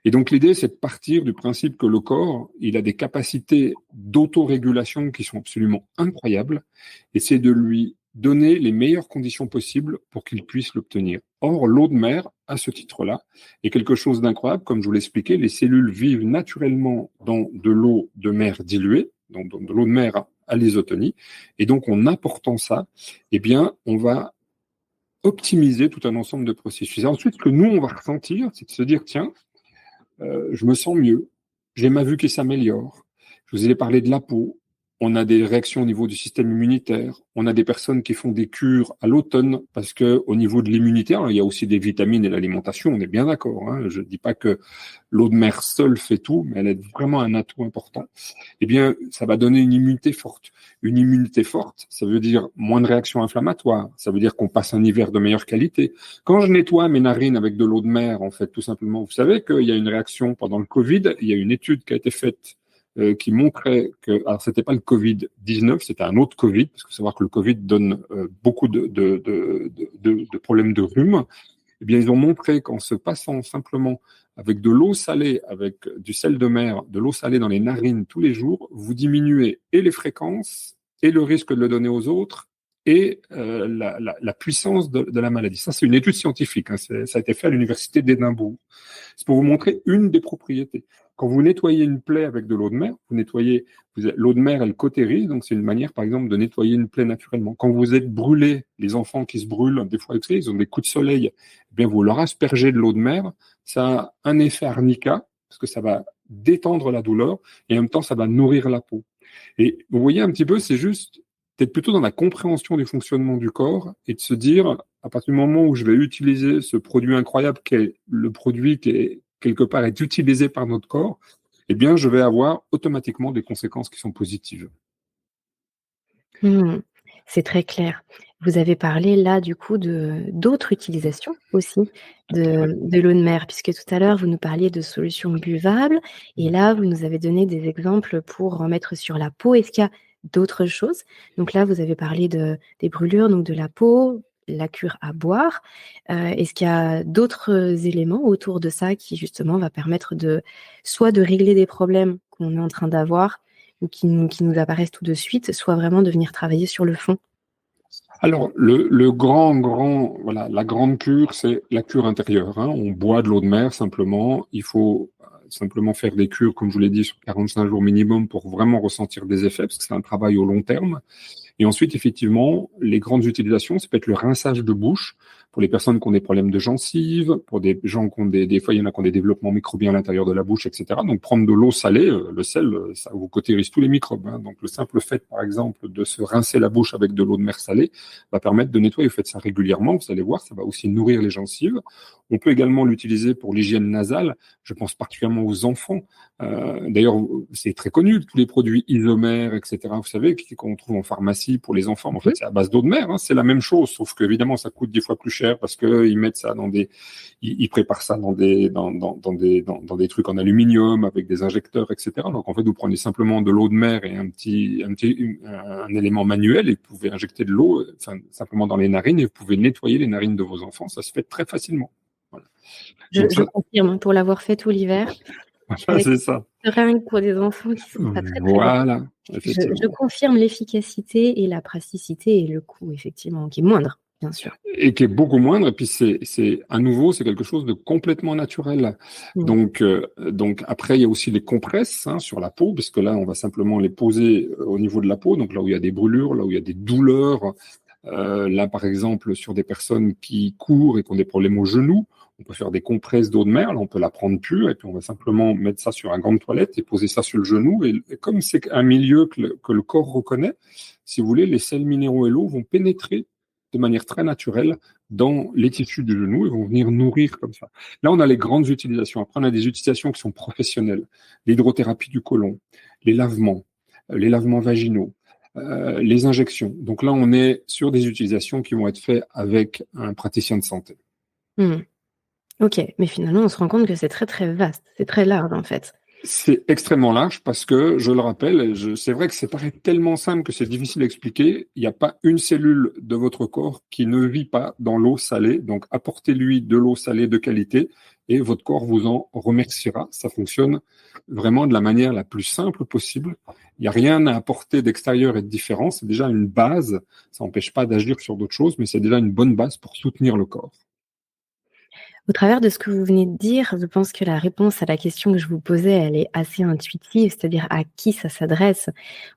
Et donc l'idée, c'est de partir du principe que le corps, il a des capacités d'autorégulation qui sont absolument incroyables, et c'est de lui donner les meilleures conditions possibles pour qu'il puisse l'obtenir. Or, l'eau de mer, à ce titre-là, est quelque chose d'incroyable. Comme je vous l'expliquais, les cellules vivent naturellement dans de l'eau de mer diluée, donc dans de l'eau de mer à l'isotonie, et donc en apportant ça, eh bien, on va optimiser tout un ensemble de processus. Et ensuite, ce que nous, on va ressentir, c'est de se dire, tiens, je me sens mieux, j'ai ma vue qui s'améliore. Je vous ai parlé de la peau. On a des réactions au niveau du système immunitaire. On a des personnes qui font des cures à l'automne parce que au niveau de l'immunité, il y a aussi des vitamines et l'alimentation. On est bien d'accord. Hein. Je ne dis pas que l'eau de mer seule fait tout, mais elle est vraiment un atout important. Eh bien, ça va donner une immunité forte. Une immunité forte, ça veut dire moins de réactions inflammatoires. Ça veut dire qu'on passe un hiver de meilleure qualité. Quand je nettoie mes narines avec de l'eau de mer, en fait, tout simplement, vous savez qu'il y a une réaction pendant le Covid. Il y a une étude qui a été faite qui montrait que, alors c'était pas le Covid-19, c'était un autre Covid, parce qu'il faut savoir que le Covid donne beaucoup de problèmes de rhume. Eh bien, ils ont montré qu'en se passant simplement avec de l'eau salée, avec du sel de mer, de l'eau salée dans les narines tous les jours, vous diminuez et les fréquences et le risque de le donner aux autres et la puissance de la maladie. Ça, c'est une étude scientifique. Hein, ça a été fait à l'université d'Édimbourg. C'est pour vous montrer une des propriétés. Quand vous nettoyez une plaie avec de l'eau de mer, l'eau de mer, elle cautérise, donc c'est une manière, par exemple, de nettoyer une plaie naturellement. Quand vous êtes brûlé, les enfants qui se brûlent, des fois, ils ont des coups de soleil, eh bien, vous leur aspergez de l'eau de mer, ça a un effet arnica, parce que ça va détendre la douleur, et en même temps, ça va nourrir la peau. Et vous voyez un petit peu, c'est juste d'être plutôt dans la compréhension du fonctionnement du corps et de se dire, à partir du moment où je vais utiliser ce produit incroyable qui est le produit qui est quelque part est utilisé par notre corps, eh bien, je vais avoir automatiquement des conséquences qui sont positives. Mmh. C'est très clair. Vous avez parlé là, du coup, de d'autres utilisations aussi de l'eau de mer, puisque tout à l'heure, vous nous parliez de solutions buvables et là, vous nous avez donné des exemples pour en mettre sur la peau. Est-ce qu'il y a d'autres choses? Donc là, vous avez parlé des brûlures, donc de la peau, la cure à boire. Est-ce qu'il y a d'autres éléments autour de ça qui, justement, va permettre soit de régler des problèmes qu'on est en train d'avoir ou qui nous apparaissent tout de suite, soit vraiment de venir travailler sur le fond? Alors, voilà, la grande cure, c'est la cure intérieure, hein. On boit de l'eau de mer simplement. Il faut simplement faire des cures, comme je vous l'ai dit, sur 45 jours minimum pour vraiment ressentir des effets, parce que c'est un travail au long terme. Et ensuite, effectivement, les grandes utilisations, ça peut être le rinçage de bouche pour les personnes qui ont des problèmes de gencives, pour des gens qui ont des fois, il y en a qui ont des développements microbiens à l'intérieur de la bouche, etc. Donc, prendre de l'eau salée, le sel, ça vous cautérise tous les microbes, hein. Donc, le simple fait, par exemple, de se rincer la bouche avec de l'eau de mer salée va permettre de nettoyer. Vous faites ça régulièrement, vous allez voir, ça va aussi nourrir les gencives. On peut également l'utiliser pour l'hygiène nasale. Je pense particulièrement aux enfants. D'ailleurs, c'est très connu, tous les produits isomères, etc. Vous savez, qu'on trouve en pharmacie pour les enfants. En fait, c'est à base d'eau de mer, hein. C'est la même chose, sauf que évidemment, ça coûte 10 fois plus cher parce que ils mettent ça ils préparent ça dans des trucs en aluminium avec des injecteurs, etc. Donc, en fait, vous prenez simplement de l'eau de mer et un élément manuel et vous pouvez injecter de l'eau, simplement dans les narines et vous pouvez nettoyer les narines de vos enfants. Ça se fait très facilement. Voilà. Je confirme, pour l'avoir fait tout l'hiver. C'est ça. Rien que pour des enfants qui sont pas très, très grands. Voilà, effectivement. Je confirme l'efficacité et la praticité et le coût, effectivement, qui est moindre, bien sûr. Et qui est beaucoup moindre. Et puis c'est à nouveau, c'est quelque chose de complètement naturel. Donc après, il y a aussi les compresses, hein, sur la peau, puisque là, on va simplement les poser au niveau de la peau. Donc là où il y a des brûlures, là où il y a des douleurs. Là, par exemple, sur des personnes qui courent et qui ont des problèmes aux genoux, on peut faire des compresses d'eau de mer. Là, on peut la prendre pure et puis on va simplement mettre ça sur un gant de toilette et poser ça sur le genou. Et comme c'est un milieu que le corps reconnaît, si vous voulez, les sels minéraux et l'eau vont pénétrer de manière très naturelle dans les tissus du genou et vont venir nourrir comme ça. Là, on a les grandes utilisations. Après, on a des utilisations qui sont professionnelles. L'hydrothérapie du côlon, les lavements vaginaux, les injections. Donc là, on est sur des utilisations qui vont être faites avec un praticien de santé. Ok, mais finalement, on se rend compte que c'est très très vaste, c'est très large en fait. C'est extrêmement large parce que, je le rappelle, c'est vrai que ça paraît tellement simple que c'est difficile à expliquer. Il n'y a pas une cellule de votre corps qui ne vit pas dans l'eau salée. Donc, apportez-lui de l'eau salée de qualité et votre corps vous en remerciera. Ça fonctionne vraiment de la manière la plus simple possible. Il n'y a rien à apporter d'extérieur et de différent. C'est déjà une base. Ça n'empêche pas d'agir sur d'autres choses, mais c'est déjà une bonne base pour soutenir le corps. Au travers de ce que vous venez de dire, je pense que la réponse à la question que je vous posais, elle est assez intuitive, c'est-à-dire à qui ça s'adresse.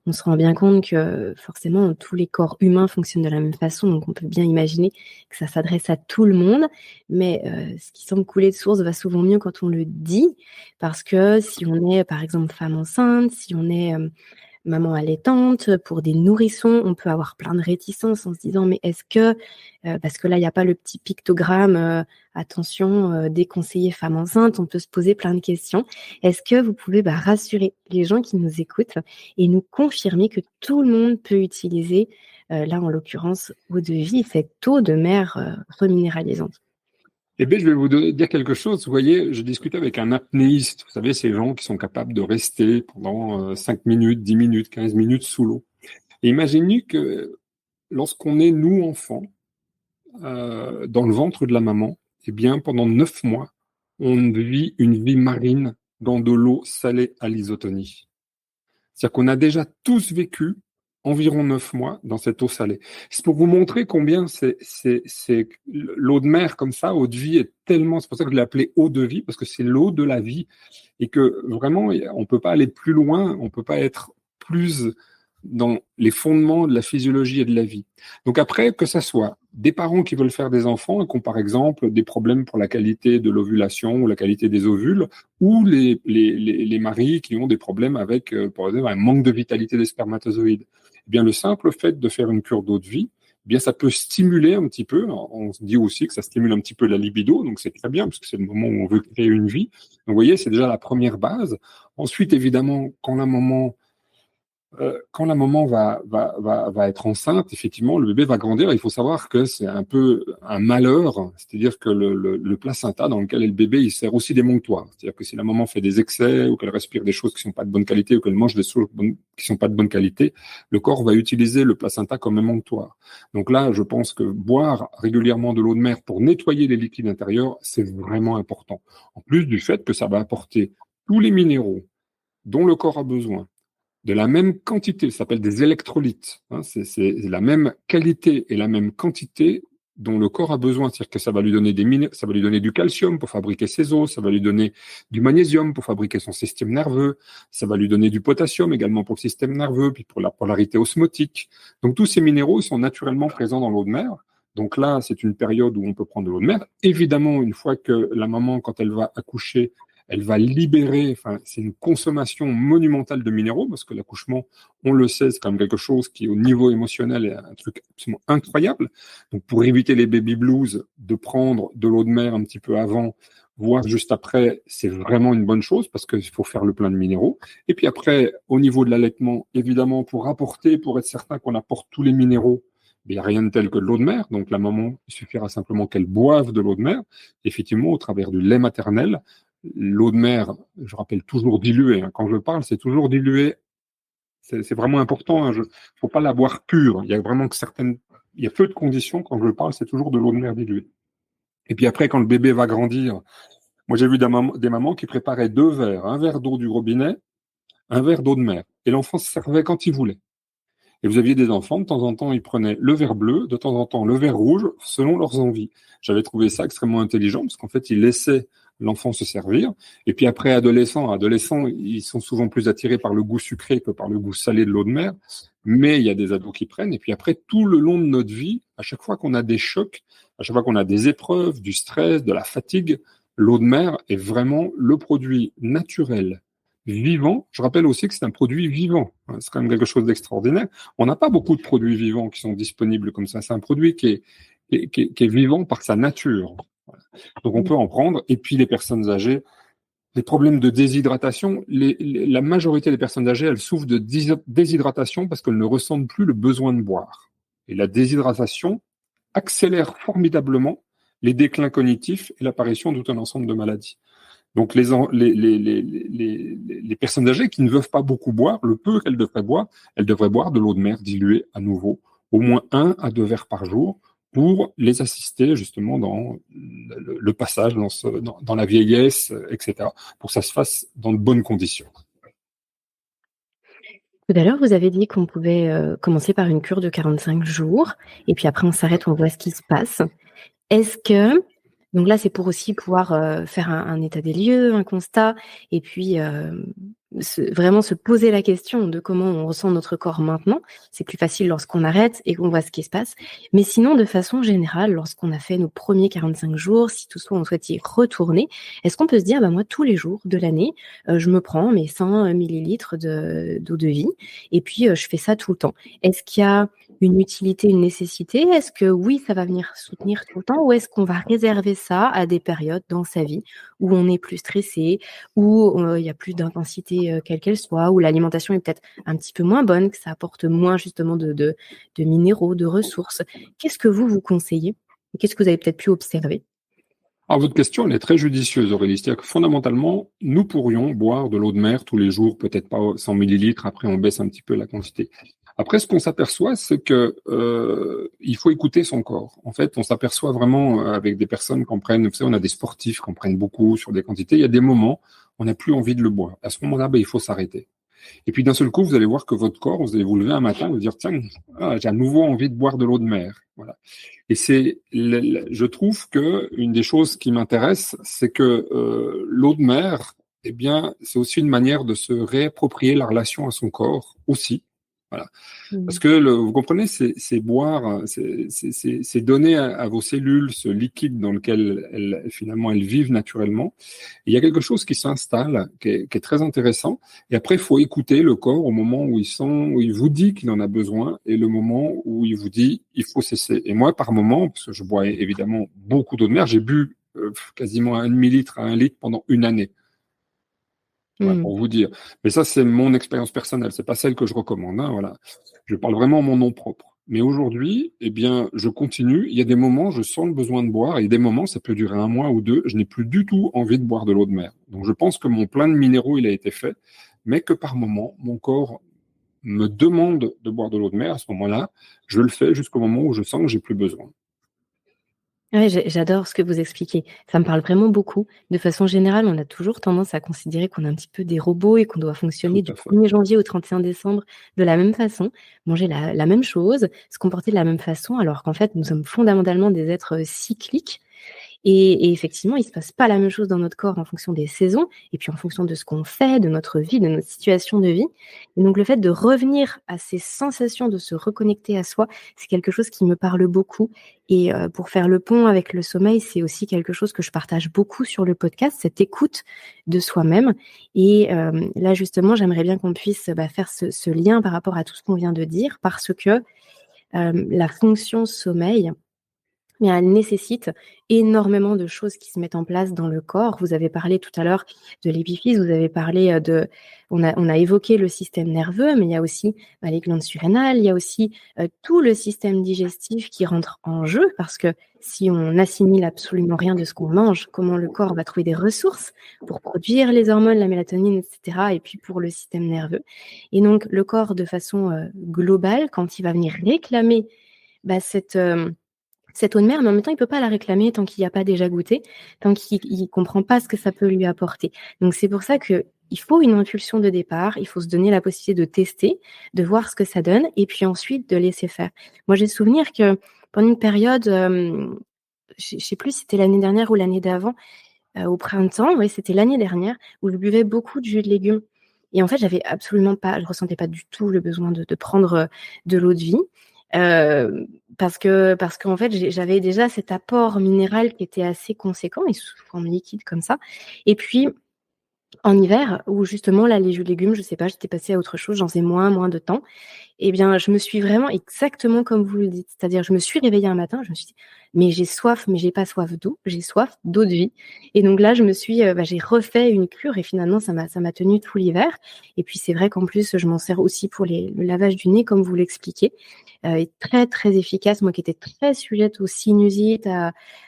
On se rend bien compte que forcément, tous les corps humains fonctionnent de la même façon, donc on peut bien imaginer que ça s'adresse à tout le monde, mais ce qui semble couler de source va souvent mieux quand on le dit, parce que si on est, par exemple, femme enceinte, si on est maman allaitante, pour des nourrissons, on peut avoir plein de réticences en se disant mais est-ce que, parce que là il n'y a pas le petit pictogramme, attention, déconseillé femme enceinte, on peut se poser plein de questions. Est-ce que vous pouvez rassurer les gens qui nous écoutent et nous confirmer que tout le monde peut utiliser, là en l'occurrence eau de vie, cette eau de mer reminéralisante? Eh bien, je vais vous dire quelque chose. Vous voyez, je discutais avec un apnéiste. Vous savez, ces gens qui sont capables de rester pendant 5 minutes, 10 minutes, 15 minutes sous l'eau. Et imaginez que lorsqu'on est, nous, enfants, dans le ventre de la maman, eh bien, pendant 9 mois, on vit une vie marine dans de l'eau salée à l'isotonie. C'est-à-dire qu'on a déjà tous vécu environ 9 mois dans cette eau salée. C'est pour vous montrer combien l'eau de mer comme ça, eau de vie est tellement, c'est pour ça que je l'ai appelée eau de vie, parce que c'est l'eau de la vie et que vraiment, on peut pas aller plus loin, on peut pas être plus dans les fondements de la physiologie et de la vie. Donc après, que ça soit des parents qui veulent faire des enfants et qui ont par exemple des problèmes pour la qualité de l'ovulation ou la qualité des ovules, ou les maris qui ont des problèmes avec, par exemple, un manque de vitalité des spermatozoïdes. Eh bien, le simple fait de faire une cure d'eau de vie, eh bien, ça peut stimuler un petit peu. On se dit aussi que ça stimule un petit peu la libido, donc c'est très bien parce que c'est le moment où on veut créer une vie. Donc, vous voyez, c'est déjà la première base. Ensuite, évidemment, quand la maman va être enceinte, effectivement, le bébé va grandir. Il faut savoir que c'est un peu un malheur, c'est-à-dire que le placenta dans lequel est le bébé, il sert aussi d'émonctoire. C'est-à-dire que si la maman fait des excès ou qu'elle respire des choses qui sont pas de bonne qualité ou qu'elle mange des choses qui sont pas de bonne qualité, le corps va utiliser le placenta comme émonctoire. Donc là, je pense que boire régulièrement de l'eau de mer pour nettoyer les liquides intérieurs, c'est vraiment important. En plus du fait que ça va apporter tous les minéraux dont le corps a besoin de la même quantité, ça s'appelle des électrolytes. Hein, c'est la même qualité et la même quantité dont le corps a besoin. C'est-à-dire que ça va lui donner ça va lui donner du calcium pour fabriquer ses os, ça va lui donner du magnésium pour fabriquer son système nerveux, ça va lui donner du potassium également pour le système nerveux, puis pour la polarité osmotique. Donc tous ces minéraux sont naturellement présents dans l'eau de mer. Donc là, c'est une période où on peut prendre de l'eau de mer. Évidemment, une fois que la maman, quand elle va accoucher, elle va libérer, enfin, c'est une consommation monumentale de minéraux, parce que l'accouchement, on le sait, c'est quand même quelque chose qui, au niveau émotionnel, est un truc absolument incroyable. Donc, pour éviter les baby blues, de prendre de l'eau de mer un petit peu avant, voire juste après, c'est vraiment une bonne chose, parce qu'il faut faire le plein de minéraux. Et puis après, au niveau de l'allaitement, évidemment, pour être certain qu'on apporte tous les minéraux, il n'y a rien de tel que de l'eau de mer. Donc, la maman, il suffira simplement qu'elle boive de l'eau de mer, effectivement, au travers du lait maternel. L'eau de mer, je rappelle, toujours diluée. Hein. Quand je parle, c'est toujours dilué. C'est vraiment important. Hein. Faut pas la boire pure. Il y a vraiment il y a peu de conditions. Quand je parle, c'est toujours de l'eau de mer diluée. Et puis après, quand le bébé va grandir, moi j'ai vu des mamans qui préparaient 2 verres, un verre d'eau du robinet, un verre d'eau de mer. Et l'enfant se servait quand il voulait. Et vous aviez des enfants, de temps en temps, ils prenaient le verre bleu, de temps en temps le verre rouge, selon leurs envies. J'avais trouvé ça extrêmement intelligent, parce qu'en fait, ils laissaient l'enfant se servir. Et puis après, adolescents, ils sont souvent plus attirés par le goût sucré que par le goût salé de l'eau de mer. Mais il y a des ados qui prennent. Et puis après, tout le long de notre vie, à chaque fois qu'on a des chocs, à chaque fois qu'on a des épreuves, du stress, de la fatigue, l'eau de mer est vraiment le produit naturel vivant. Je rappelle aussi que c'est un produit vivant. C'est quand même quelque chose d'extraordinaire. On n'a pas beaucoup de produits vivants qui sont disponibles comme ça. C'est un produit qui est vivant par sa nature. Donc on peut en prendre. Et puis les personnes âgées, les problèmes de déshydratation, la majorité des personnes âgées, elles souffrent de déshydratation parce qu'elles ne ressentent plus le besoin de boire. Et la déshydratation accélère formidablement les déclins cognitifs et l'apparition de tout un ensemble de maladies. Donc les personnes âgées qui ne veulent pas beaucoup boire, le peu qu'elles devraient boire de l'eau de mer diluée à nouveau, au moins 1 à 2 verres par jour, pour les assister justement dans le passage, dans la vieillesse, etc., pour que ça se fasse dans de bonnes conditions. Tout à l'heure, vous avez dit qu'on pouvait commencer par une cure de 45 jours, et puis après on s'arrête, on voit ce qui se passe. Est-ce que, donc là c'est pour aussi pouvoir faire un état des lieux, un constat, et puis vraiment se poser la question de comment on ressent notre corps maintenant. C'est plus facile lorsqu'on arrête et qu'on voit ce qui se passe. Mais sinon, de façon générale, lorsqu'on a fait nos premiers 45 jours, si toutefois on souhaite y retourner, est-ce qu'on peut se dire, bah moi, tous les jours de l'année, je me prends mes 100 millilitres d'eau de vie et puis je fais ça tout le temps. Est-ce qu'il y a une utilité, une nécessité? Est-ce que oui, ça va venir soutenir tout le temps, ou est-ce qu'on va réserver ça à des périodes dans sa vie où on est plus stressé, où il y a plus d'intensité quelle qu'elle soit, où l'alimentation est peut-être un petit peu moins bonne, que ça apporte moins justement de minéraux, de ressources? Qu'est-ce que vous conseillez? Qu'est-ce que vous avez peut-être pu observer? Alors, votre question, elle est très judicieuse, Aurélie. C'est-à-dire que fondamentalement, nous pourrions boire de l'eau de mer tous les jours, peut-être pas 100 millilitres, après on baisse un petit peu la quantité. Après, ce qu'on s'aperçoit, c'est que il faut écouter son corps. En fait, on s'aperçoit vraiment avec des personnes qui en prennent, vous savez, on a des sportifs qui en prennent beaucoup sur des quantités. Il y a des moments, on n'a plus envie de le boire. À ce moment-là, il faut s'arrêter. Et puis d'un seul coup, vous allez voir que votre corps, vous allez vous lever un matin et vous dire, tiens, j'ai à nouveau envie de boire de l'eau de mer. Voilà. Et je trouve que une des choses qui m'intéresse, c'est que l'eau de mer, eh bien, c'est aussi une manière de se réapproprier la relation à son corps aussi. Voilà. Mmh. Parce que vous comprenez, c'est boire, c'est donner à vos cellules ce liquide dans lequel finalement elles vivent naturellement. Et il y a quelque chose qui s'installe, qui est très intéressant. Et après, il faut écouter le corps au moment où où il vous dit qu'il en a besoin et le moment où il vous dit il faut cesser. Et moi, par moment, parce que je bois évidemment beaucoup d'eau de mer, j'ai bu quasiment un demi-litre à 1 litre pendant une année. Voilà, Mmh. pour vous dire. Mais ça, c'est mon expérience personnelle. C'est pas celle que je recommande, hein, voilà. Je parle vraiment en mon nom propre. Mais aujourd'hui, eh bien, je continue. Il y a des moments, je sens le besoin de boire, et des moments, ça peut durer 1 mois ou 2. Je n'ai plus du tout envie de boire de l'eau de mer. Donc, je pense que mon plein de minéraux, il a été fait, mais que par moment, mon corps me demande de boire de l'eau de mer. À ce moment-là, je le fais jusqu'au moment où je sens que j'ai plus besoin. Ouais, j'adore ce que vous expliquez. Ça me parle vraiment beaucoup. De façon générale, on a toujours tendance à considérer qu'on est un petit peu des robots et qu'on doit fonctionner Tout du à fait. 1er janvier au 31 décembre de la même façon, manger la même chose, se comporter de la même façon, alors qu'en fait, nous sommes fondamentalement des êtres cycliques. Et effectivement, il ne se passe pas la même chose dans notre corps en fonction des saisons, et puis en fonction de ce qu'on fait, de notre vie, de notre situation de vie. Et donc le fait de revenir à ces sensations, de se reconnecter à soi, c'est quelque chose qui me parle beaucoup. Et pour faire le pont avec le sommeil, c'est aussi quelque chose que je partage beaucoup sur le podcast, cette écoute de soi-même. Et là, justement, j'aimerais bien qu'on puisse faire ce lien par rapport à tout ce qu'on vient de dire, parce que la fonction sommeil, mais elle nécessite énormément de choses qui se mettent en place dans le corps. Vous avez parlé tout à l'heure de l'épiphyse, vous avez parlé on a évoqué le système nerveux, mais il y a aussi les glandes surrénales, il y a aussi tout le système digestif qui rentre en jeu, parce que si on n'assimile absolument rien de ce qu'on mange, comment le corps va trouver des ressources pour produire les hormones, la mélatonine, etc., et puis pour le système nerveux. Et donc, le corps, de façon globale, quand il va venir réclamer cette eau de mer, mais en même temps, il peut pas la réclamer tant qu'il n'y a pas déjà goûté, tant qu'il ne comprend pas ce que ça peut lui apporter. Donc, c'est pour ça qu'il faut une impulsion de départ, il faut se donner la possibilité de tester, de voir ce que ça donne, et puis ensuite de laisser faire. Moi, j'ai souvenir que pendant une période, je ne sais plus si c'était l'année dernière ou l'année d'avant, au printemps, oui, c'était l'année dernière, où je buvais beaucoup de jus de légumes. Et en fait, je ressentais pas du tout le besoin de prendre de l'eau de vie. Parce qu'en fait, j'avais déjà cet apport minéral qui était assez conséquent et sous forme liquide comme ça. Et puis, en hiver, où justement, là, les jus de légumes, je sais pas, j'étais passée à autre chose, j'en faisais moins de temps. Eh bien, je me suis vraiment exactement comme vous le dites. C'est-à-dire, je me suis réveillée un matin, je me suis dit, mais j'ai soif, mais j'ai pas soif d'eau, j'ai soif d'eau de vie. Et donc là, j'ai refait une cure et finalement, ça m'a tenu tout l'hiver. Et puis, c'est vrai qu'en plus, je m'en sers aussi pour le lavage du nez, comme vous l'expliquez. Et très, très efficace. Moi qui étais très sujette aux sinusites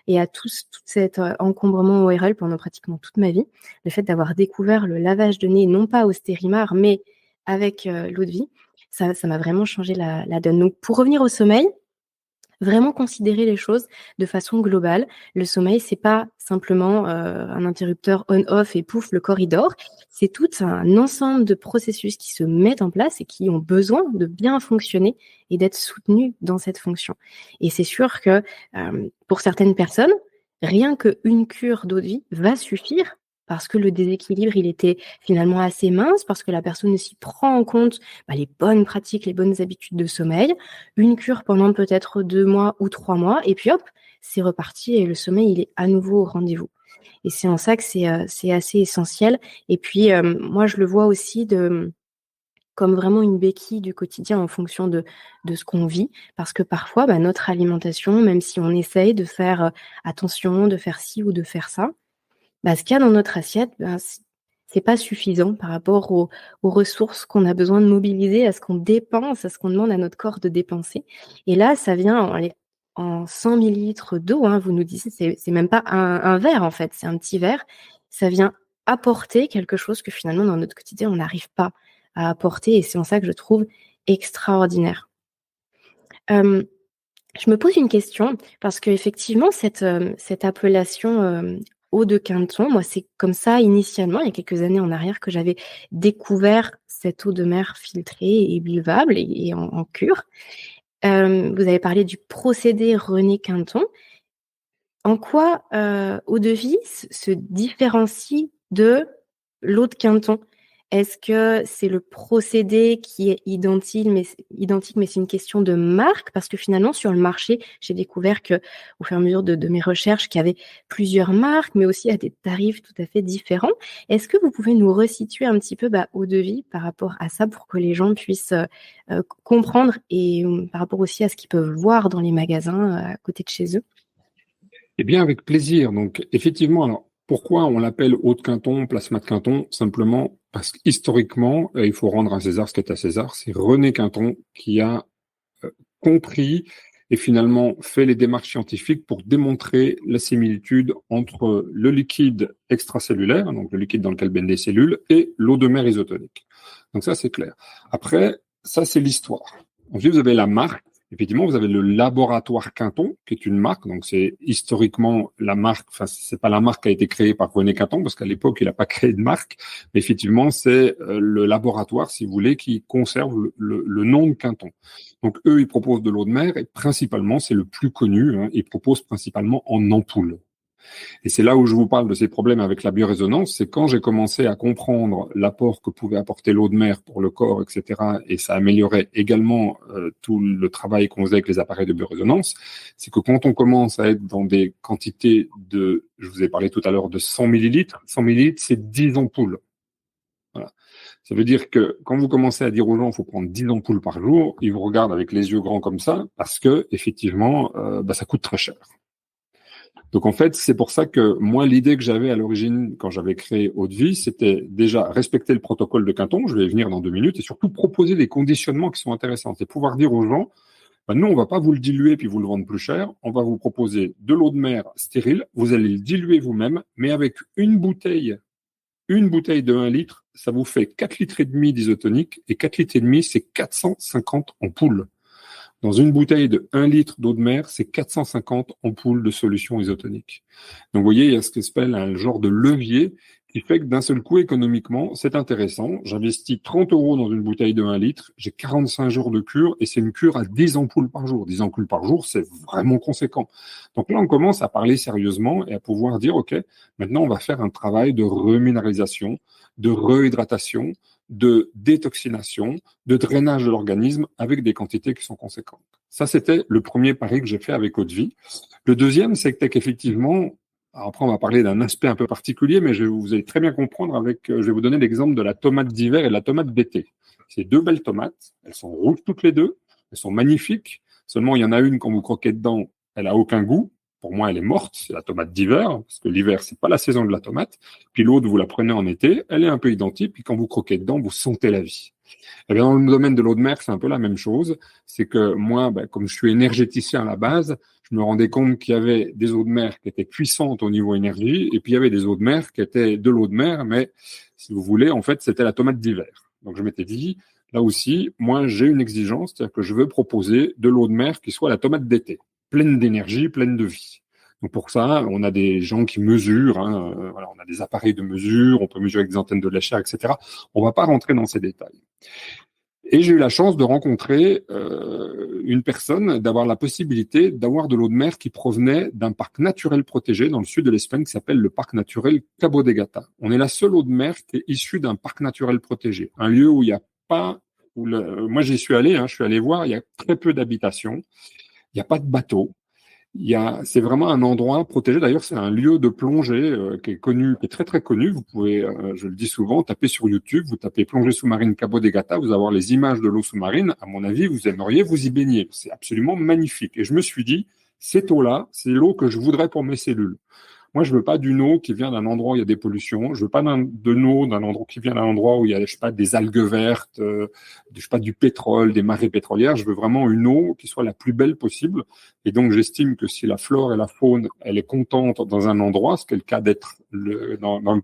et à tout cet encombrement ORL pendant pratiquement toute ma vie, le fait d'avoir découvert le lavage de nez, non pas au Stérimar, mais avec l'eau de vie, ça m'a vraiment changé la donne. Donc, pour revenir au sommeil, vraiment considérer les choses de façon globale. Le sommeil, c'est pas simplement un interrupteur on-off et pouf, le corps il dort. C'est tout un ensemble de processus qui se mettent en place et qui ont besoin de bien fonctionner et d'être soutenus dans cette fonction. Et c'est sûr que pour certaines personnes, rien qu'une cure d'eau de vie va suffire parce que le déséquilibre, il était finalement assez mince, parce que la personne aussi prend en compte les bonnes pratiques, les bonnes habitudes de sommeil. Une cure pendant peut-être 2 mois ou 3 mois, et puis hop, c'est reparti et le sommeil, il est à nouveau au rendez-vous. Et c'est en ça que c'est assez essentiel. Et puis, moi, je le vois aussi comme vraiment une béquille du quotidien en fonction de ce qu'on vit. Parce que parfois, notre alimentation, même si on essaye de faire attention, de faire ci ou de faire ça, ce qu'il y a dans notre assiette, c'est pas suffisant par rapport aux ressources qu'on a besoin de mobiliser, à ce qu'on dépense, à ce qu'on demande à notre corps de dépenser. Et là, ça vient en 100 millilitres d'eau, hein, vous nous disiez, c'est même pas un verre en fait, c'est un petit verre. Ça vient apporter quelque chose que finalement dans notre quotidien, on n'arrive pas à apporter et c'est en ça que je trouve extraordinaire. Je me pose une question parce qu'effectivement, cette appellation eau de Quinton, moi, c'est comme ça initialement, il y a quelques années en arrière, que j'avais découvert cette eau de mer filtrée et buvable et en cure. Vous avez parlé du procédé René Quinton. En quoi eau de vie se différencie de l'eau de Quinton? Est-ce que c'est le procédé qui est identique, mais c'est une question de marque? Parce que finalement, sur le marché, j'ai découvert que, au fur et à mesure de mes recherches, qu'il y avait plusieurs marques, mais aussi à des tarifs tout à fait différents. Est-ce que vous pouvez nous resituer un petit peu Eau de Vie par rapport à ça pour que les gens puissent comprendre et par rapport aussi à ce qu'ils peuvent voir dans les magasins à côté de chez eux? Eh bien, avec plaisir. Donc, effectivement, alors, pourquoi on l'appelle eau de Quinton, plasma de Quinton? Simplement parce qu'historiquement, il faut rendre à César ce qui est à César. C'est René Quinton qui a compris et finalement fait les démarches scientifiques pour démontrer la similitude entre le liquide extracellulaire, donc le liquide dans lequel baignent les cellules, et l'eau de mer isotonique. Donc ça, c'est clair. Après, ça, c'est l'histoire. Ensuite, vous avez la marque. Effectivement, vous avez le laboratoire Quinton, qui est une marque. Donc, c'est historiquement la marque. Enfin, c'est pas la marque qui a été créée par René Quinton, parce qu'à l'époque, il n'a pas créé de marque. Mais effectivement, c'est le laboratoire, si vous voulez, qui conserve le nom de Quinton. Donc, eux, ils proposent de l'eau de mer et principalement, c'est le plus connu. Ils proposent principalement en ampoule. Et c'est là où je vous parle de ces problèmes avec la biorésonance, c'est quand j'ai commencé à comprendre l'apport que pouvait apporter l'eau de mer pour le corps, etc., et ça améliorait également tout le travail qu'on faisait avec les appareils de biorésonance, c'est que quand on commence à être dans des quantités de, je vous ai parlé tout à l'heure de 100 millilitres, 100 millilitres, c'est 10 ampoules. Voilà. Ça veut dire que quand vous commencez à dire aux gens, il faut prendre 10 ampoules par jour, ils vous regardent avec les yeux grands comme ça, parce que effectivement, ça coûte très cher. Donc en fait, c'est pour ça que moi, l'idée que j'avais à l'origine, quand j'avais créé Eau de Vie, c'était déjà respecter le protocole de Quinton, je vais y venir dans 2 minutes, et surtout proposer des conditionnements qui sont intéressants. C'est pouvoir dire aux gens, nous, on va pas vous le diluer puis vous le vendre plus cher, on va vous proposer de l'eau de mer stérile, vous allez le diluer vous-même, mais avec une bouteille de 1 litre, ça vous fait 4 litres et demi d'isotonique, et 4 litres et demi, c'est 450 ampoules. Dans une bouteille de 1 litre d'eau de mer, c'est 450 ampoules de solution isotonique. Donc, vous voyez, il y a ce qu'on appelle un genre de levier qui fait que d'un seul coup, économiquement, c'est intéressant. J'investis 30 € dans une bouteille de 1 litre, j'ai 45 jours de cure et c'est une cure à 10 ampoules par jour. 10 ampoules par jour, c'est vraiment conséquent. Donc là, on commence à parler sérieusement et à pouvoir dire, OK, maintenant, on va faire un travail de reminéralisation, de rehydratation, de détoxination, de drainage de l'organisme avec des quantités qui sont conséquentes. Ça, c'était le premier pari que j'ai fait avec Eau de Vie. Le deuxième, c'est qu'effectivement, après on va parler d'un aspect un peu particulier, mais vous allez très bien comprendre je vais vous donner l'exemple de la tomate d'hiver et de la tomate d'été. C'est 2 belles tomates, elles sont rouges toutes les deux, elles sont magnifiques, seulement il y en a une, quand vous croquez dedans, elle a aucun goût. Pour moi, elle est morte, c'est la tomate d'hiver, parce que l'hiver, c'est pas la saison de la tomate. Puis l'autre, vous la prenez en été, elle est un peu identique, puis quand vous croquez dedans, vous sentez la vie. Et bien, dans le domaine de l'eau de mer, c'est un peu la même chose. C'est que moi, comme je suis énergéticien à la base, je me rendais compte qu'il y avait des eaux de mer qui étaient puissantes au niveau énergie, et puis il y avait des eaux de mer qui étaient de l'eau de mer, mais si vous voulez, en fait, c'était la tomate d'hiver. Donc je m'étais dit, là aussi, moi, j'ai une exigence, c'est-à-dire que je veux proposer de l'eau de mer qui soit la tomate d'été, pleine d'énergie, pleine de vie. Donc pour ça, on a des gens qui mesurent, voilà, on a des appareils de mesure, on peut mesurer avec des antennes de léchage, etc. On ne va pas rentrer dans ces détails. Et j'ai eu la chance de rencontrer une personne, d'avoir la possibilité d'avoir de l'eau de mer qui provenait d'un parc naturel protégé dans le sud de l'Espagne qui s'appelle le parc naturel Cabo de Gata. On est la seule eau de mer qui est issue d'un parc naturel protégé, un lieu où il n'y a pas... Moi, j'y suis allé, je suis allé voir, il y a très peu d'habitations, il n'y a pas de bateaux. C'est vraiment un endroit protégé. D'ailleurs, c'est un lieu de plongée qui est connu, qui est très très connu. Vous pouvez, je le dis souvent, taper sur YouTube, vous tapez plongée sous-marine Cabo de Gata, vous allez avoir les images de l'eau sous-marine. À mon avis, vous aimeriez vous y baigner. C'est absolument magnifique. Et je me suis dit, cette eau-là, c'est l'eau que je voudrais pour mes cellules. Moi, je veux pas d'une eau qui vient d'un endroit où il y a des pollutions. Je veux pas d'une eau d'un endroit qui vient d'un endroit où il y a, je sais pas, des algues vertes, je sais pas, du pétrole, des marées pétrolières. Je veux vraiment une eau qui soit la plus belle possible. Et donc, j'estime que si la flore et la faune, elle est contente dans un endroit, ce qui est le cas d'être dans le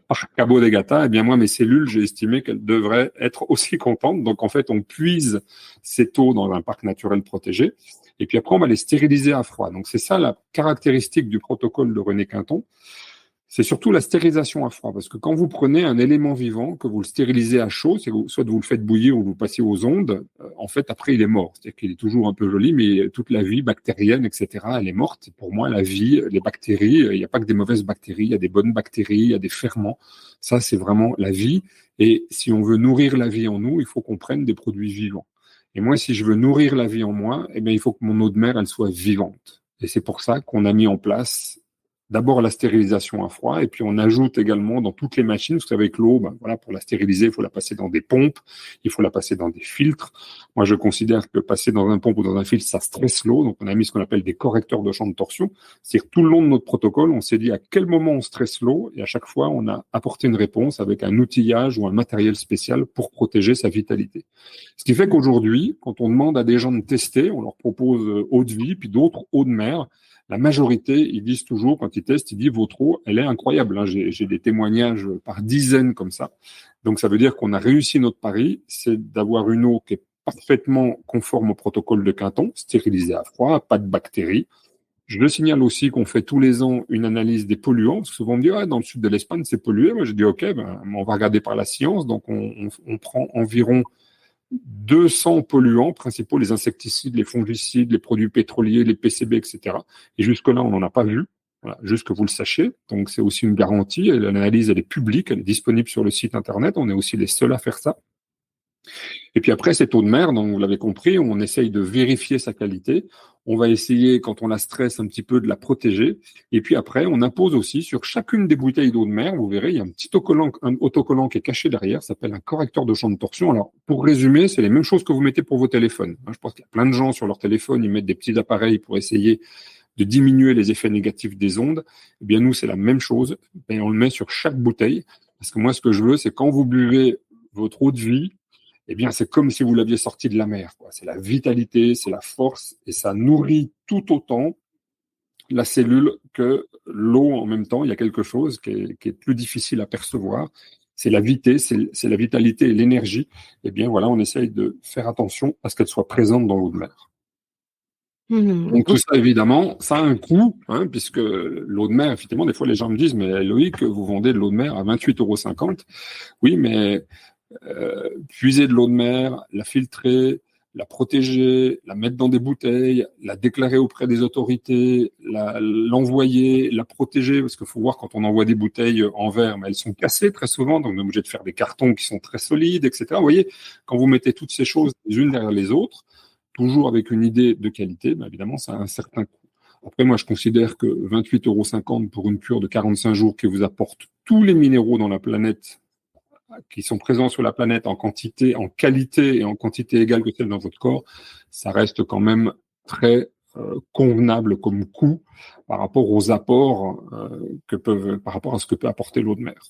parc Cabo de Gata, eh bien, moi, mes cellules, j'ai estimé qu'elles devraient être aussi contentes. Donc, en fait, on puise cette eau dans un parc naturel protégé. Et puis après, on va les stériliser à froid. Donc, c'est ça la caractéristique du protocole de René Quinton. C'est surtout la stérilisation à froid, parce que quand vous prenez un élément vivant, que vous le stérilisez à chaud, soit vous le faites bouillir ou vous passez aux ondes, en fait, après, il est mort. C'est-à-dire qu'il est toujours un peu joli, mais toute la vie bactérienne, etc., elle est morte. Pour moi, la vie, les bactéries, il n'y a pas que des mauvaises bactéries, il y a des bonnes bactéries, il y a des ferments. Ça, c'est vraiment la vie. Et si on veut nourrir la vie en nous, il faut qu'on prenne des produits vivants. Et moi, si je veux nourrir la vie en moi, eh bien, il faut que mon eau de mer, elle soit vivante. Et c'est pour ça qu'on a mis en place d'abord la stérilisation à froid, et puis on ajoute également dans toutes les machines, vous savez que l'eau, ben voilà, pour la stériliser, il faut la passer dans des pompes, il faut la passer dans des filtres. Moi, je considère que passer dans un pompe ou dans un filtre, ça stresse l'eau, donc on a mis ce qu'on appelle des correcteurs de champ de torsion. C'est-à-dire tout le long de notre protocole, on s'est dit à quel moment on stresse l'eau, et à chaque fois, on a apporté une réponse avec un outillage ou un matériel spécial pour protéger sa vitalité. Ce qui fait qu'aujourd'hui, quand on demande à des gens de tester, on leur propose eau de vie, puis d'autres eau de mer. La majorité, ils disent toujours, quand ils testent, ils disent votre eau, elle est incroyable. Hein. J'ai des témoignages par dizaines comme ça. Donc, ça veut dire qu'on a réussi notre pari, c'est d'avoir une eau qui est parfaitement conforme au protocole de Quinton, stérilisée à froid, pas de bactéries. Je le signale aussi qu'on fait tous les ans une analyse des polluants, parce que souvent on me dit, dans le sud de l'Espagne, c'est pollué. Moi, je dis, OK, on va regarder par la science. Donc, on prend environ 200 polluants principaux, les insecticides, les fongicides, les produits pétroliers, les PCB, etc. Et jusque-là, on n'en a pas vu. Voilà, juste que vous le sachiez. Donc, c'est aussi une garantie. Et l'analyse, elle est publique, elle est disponible sur le site Internet. On est aussi les seuls à faire ça. Et puis après, cette eau de mer, donc vous l'avez compris, on essaye de vérifier sa qualité. On va essayer, quand on la stresse un petit peu, de la protéger. Et puis après, on impose aussi sur chacune des bouteilles d'eau de mer, vous verrez, il y a un autocollant qui est caché derrière, ça s'appelle un correcteur de champ de torsion. Alors, pour résumer, c'est les mêmes choses que vous mettez pour vos téléphones. Je pense qu'il y a plein de gens sur leur téléphone, ils mettent des petits appareils pour essayer de diminuer les effets négatifs des ondes. Eh bien, nous, c'est la même chose. Et on le met sur chaque bouteille. Parce que moi, ce que je veux, c'est quand vous buvez votre eau de vie, eh bien, c'est comme si vous l'aviez sorti de la mer, quoi. C'est la vitalité, c'est la force, et ça nourrit tout autant la cellule que l'eau en même temps. Il y a quelque chose qui est plus difficile à percevoir. C'est la vitesse, c'est la vitalité et l'énergie. Eh bien, voilà, on essaye de faire attention à ce qu'elle soit présente dans l'eau de mer. Donc tout ça, évidemment, ça a un coût, hein, puisque l'eau de mer, effectivement, des fois, les gens me disent, mais Loïc, vous vendez de l'eau de mer à 28,50 €. Oui, mais puiser de l'eau de mer, la filtrer, la protéger, la mettre dans des bouteilles, la déclarer auprès des autorités, l'envoyer, la protéger, parce qu'il faut voir quand on envoie des bouteilles en verre, mais elles sont cassées très souvent, donc on est obligé de faire des cartons qui sont très solides, etc. Vous voyez, quand vous mettez toutes ces choses les unes derrière les autres, toujours avec une idée de qualité, ben évidemment, ça a un certain coût. Après, moi, je considère que 28,50 € pour une cure de 45 jours qui vous apporte tous les minéraux dans la planète, qui sont présents sur la planète en quantité, en qualité et en quantité égale que celle dans votre corps, ça reste quand même très convenable comme coût par rapport aux apports par rapport à ce que peut apporter l'eau de mer.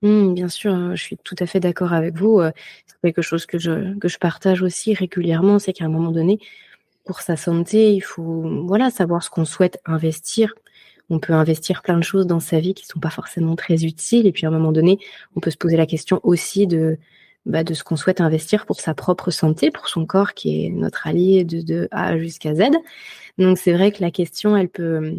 Bien sûr, je suis tout à fait d'accord avec vous. C'est quelque chose que je partage aussi régulièrement, c'est qu'à un moment donné, pour sa santé, il faut savoir ce qu'on souhaite investir. On peut investir plein de choses dans sa vie qui ne sont pas forcément très utiles. Et puis à un moment donné, on peut se poser la question aussi de ce qu'on souhaite investir pour sa propre santé, pour son corps qui est notre allié de A jusqu'à Z. Donc c'est vrai que la question, elle peut...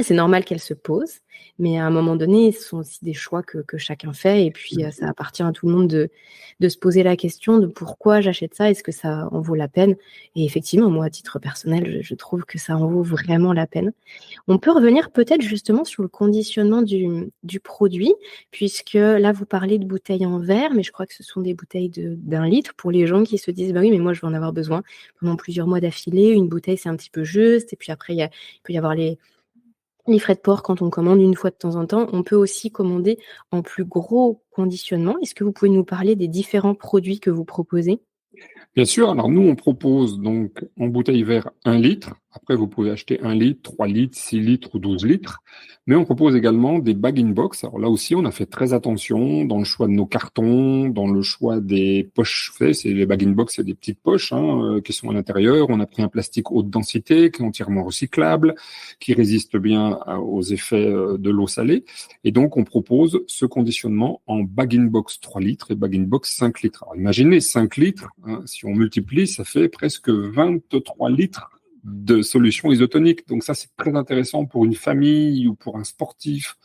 c'est normal qu'elle se pose, mais à un moment donné, ce sont aussi des choix que chacun fait. Et puis ça appartient à tout le monde de se poser la question de pourquoi j'achète ça, est-ce que ça en vaut la peine. Et effectivement, moi, à titre personnel, je trouve que ça en vaut vraiment la peine. On peut revenir peut-être justement sur le conditionnement du produit, puisque là, vous parlez de bouteilles en verre, mais je crois que ce sont des bouteilles d'1 litre pour les gens qui se disent, oui, mais moi, je vais en avoir besoin pendant plusieurs mois d'affilée. Une bouteille, c'est un petit peu juste. Et puis après, il peut y avoir les frais de port quand on commande une fois de temps en temps. On peut aussi commander en plus gros conditionnement. Est-ce que vous pouvez nous parler des différents produits que vous proposez ? Bien sûr, alors nous, on propose donc en bouteille verre 1 litre. Après, vous pouvez acheter 1 litre, 3 litres, 6 litres ou 12 litres. Mais on propose également des bag-in-box. Alors là aussi, on a fait très attention dans le choix de nos cartons, dans le choix des poches. Vous savez, les bag-in-box, c'est des petites poches qui sont à l'intérieur. On a pris un plastique haute densité, qui est entièrement recyclable, qui résiste bien aux effets de l'eau salée. Et donc, on propose ce conditionnement en bag-in-box 3 litres et bag-in-box 5 litres. Alors imaginez 5 litres, si on multiplie, ça fait presque 23 litres de solutions isotoniques. Donc ça, c'est très intéressant pour une famille ou pour un sportif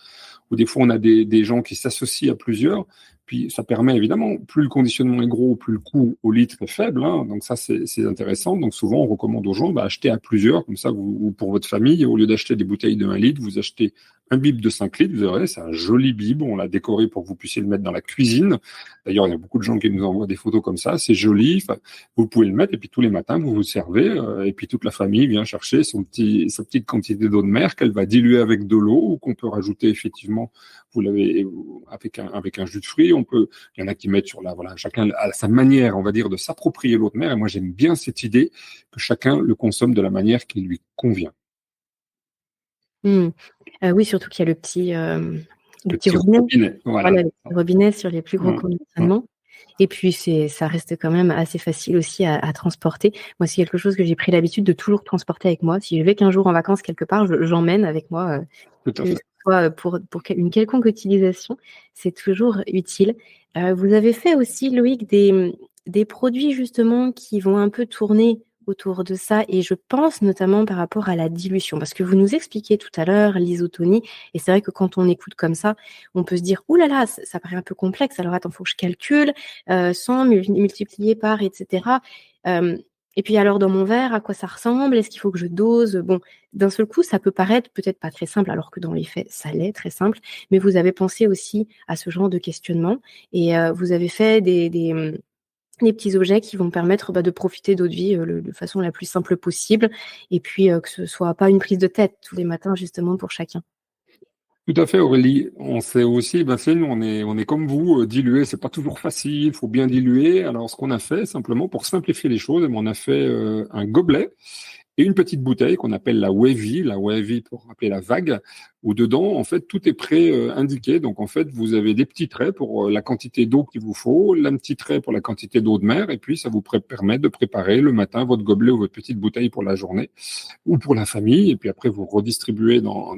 ou des fois on a des gens qui s'associent à plusieurs. Puis ça permet évidemment, plus le conditionnement est gros, plus le coût au litre est faible. Hein, donc ça, c'est intéressant. Donc souvent, on recommande aux gens acheter à plusieurs, comme ça, ou pour votre famille, au lieu d'acheter des bouteilles de 1 litre, vous achetez un bib de 5 litres. Vous verrez, c'est un joli bib. On l'a décoré pour que vous puissiez le mettre dans la cuisine. D'ailleurs, il y a beaucoup de gens qui nous envoient des photos comme ça. C'est joli. Enfin, vous pouvez le mettre et puis tous les matins, vous vous servez. Et puis toute la famille vient chercher sa petite quantité d'eau de mer qu'elle va diluer avec de l'eau ou qu'on peut rajouter effectivement. Vous l'avez avec un jus de fruits. Il y en a qui mettent chacun à sa manière, on va dire, de s'approprier l'eau de mer. Et moi, j'aime bien cette idée que chacun le consomme de la manière qui lui convient. Oui, surtout qu'il y a le petit robinet. Voilà, le petit robinet sur les plus gros conditionnements. Et puis, ça reste quand même assez facile aussi à transporter. Moi, c'est quelque chose que j'ai pris l'habitude de toujours transporter avec moi. Si je vais qu'un jour en vacances quelque part, j'emmène avec moi. Que ce soit pour une quelconque utilisation, c'est toujours utile. Vous avez fait aussi, Loïc, des produits justement qui vont un peu tourner autour de ça, et je pense notamment par rapport à la dilution, parce que vous nous expliquiez tout à l'heure l'isotonie, et c'est vrai que quand on écoute comme ça, on peut se dire ouh là là, ça paraît un peu complexe, alors attends, faut que je calcule 100 multiplié par, etc. Et puis alors dans mon verre, à quoi ça ressemble? Est-ce qu'il faut que je dose? Bon, d'un seul coup, ça peut paraître peut-être pas très simple, alors que dans les faits, ça l'est très simple. Mais vous avez pensé aussi à ce genre de questionnement, et vous avez fait des petits objets qui vont permettre de profiter d'eau de vie de façon la plus simple possible, et puis que ce soit pas une prise de tête tous les matins justement pour chacun. Tout à fait, Aurélie. On sait aussi, nous, on est comme vous, diluer, c'est pas toujours facile, il faut bien diluer. Alors, ce qu'on a fait, simplement, pour simplifier les choses, on a fait un gobelet et une petite bouteille qu'on appelle la wavy pour rappeler la vague, où dedans, en fait, tout est pré-indiqué. Donc, en fait, vous avez des petits traits pour la quantité d'eau qu'il vous faut, un petit trait pour la quantité d'eau de mer, et puis ça vous permet de préparer le matin votre gobelet ou votre petite bouteille pour la journée ou pour la famille, et puis après, vous redistribuez dans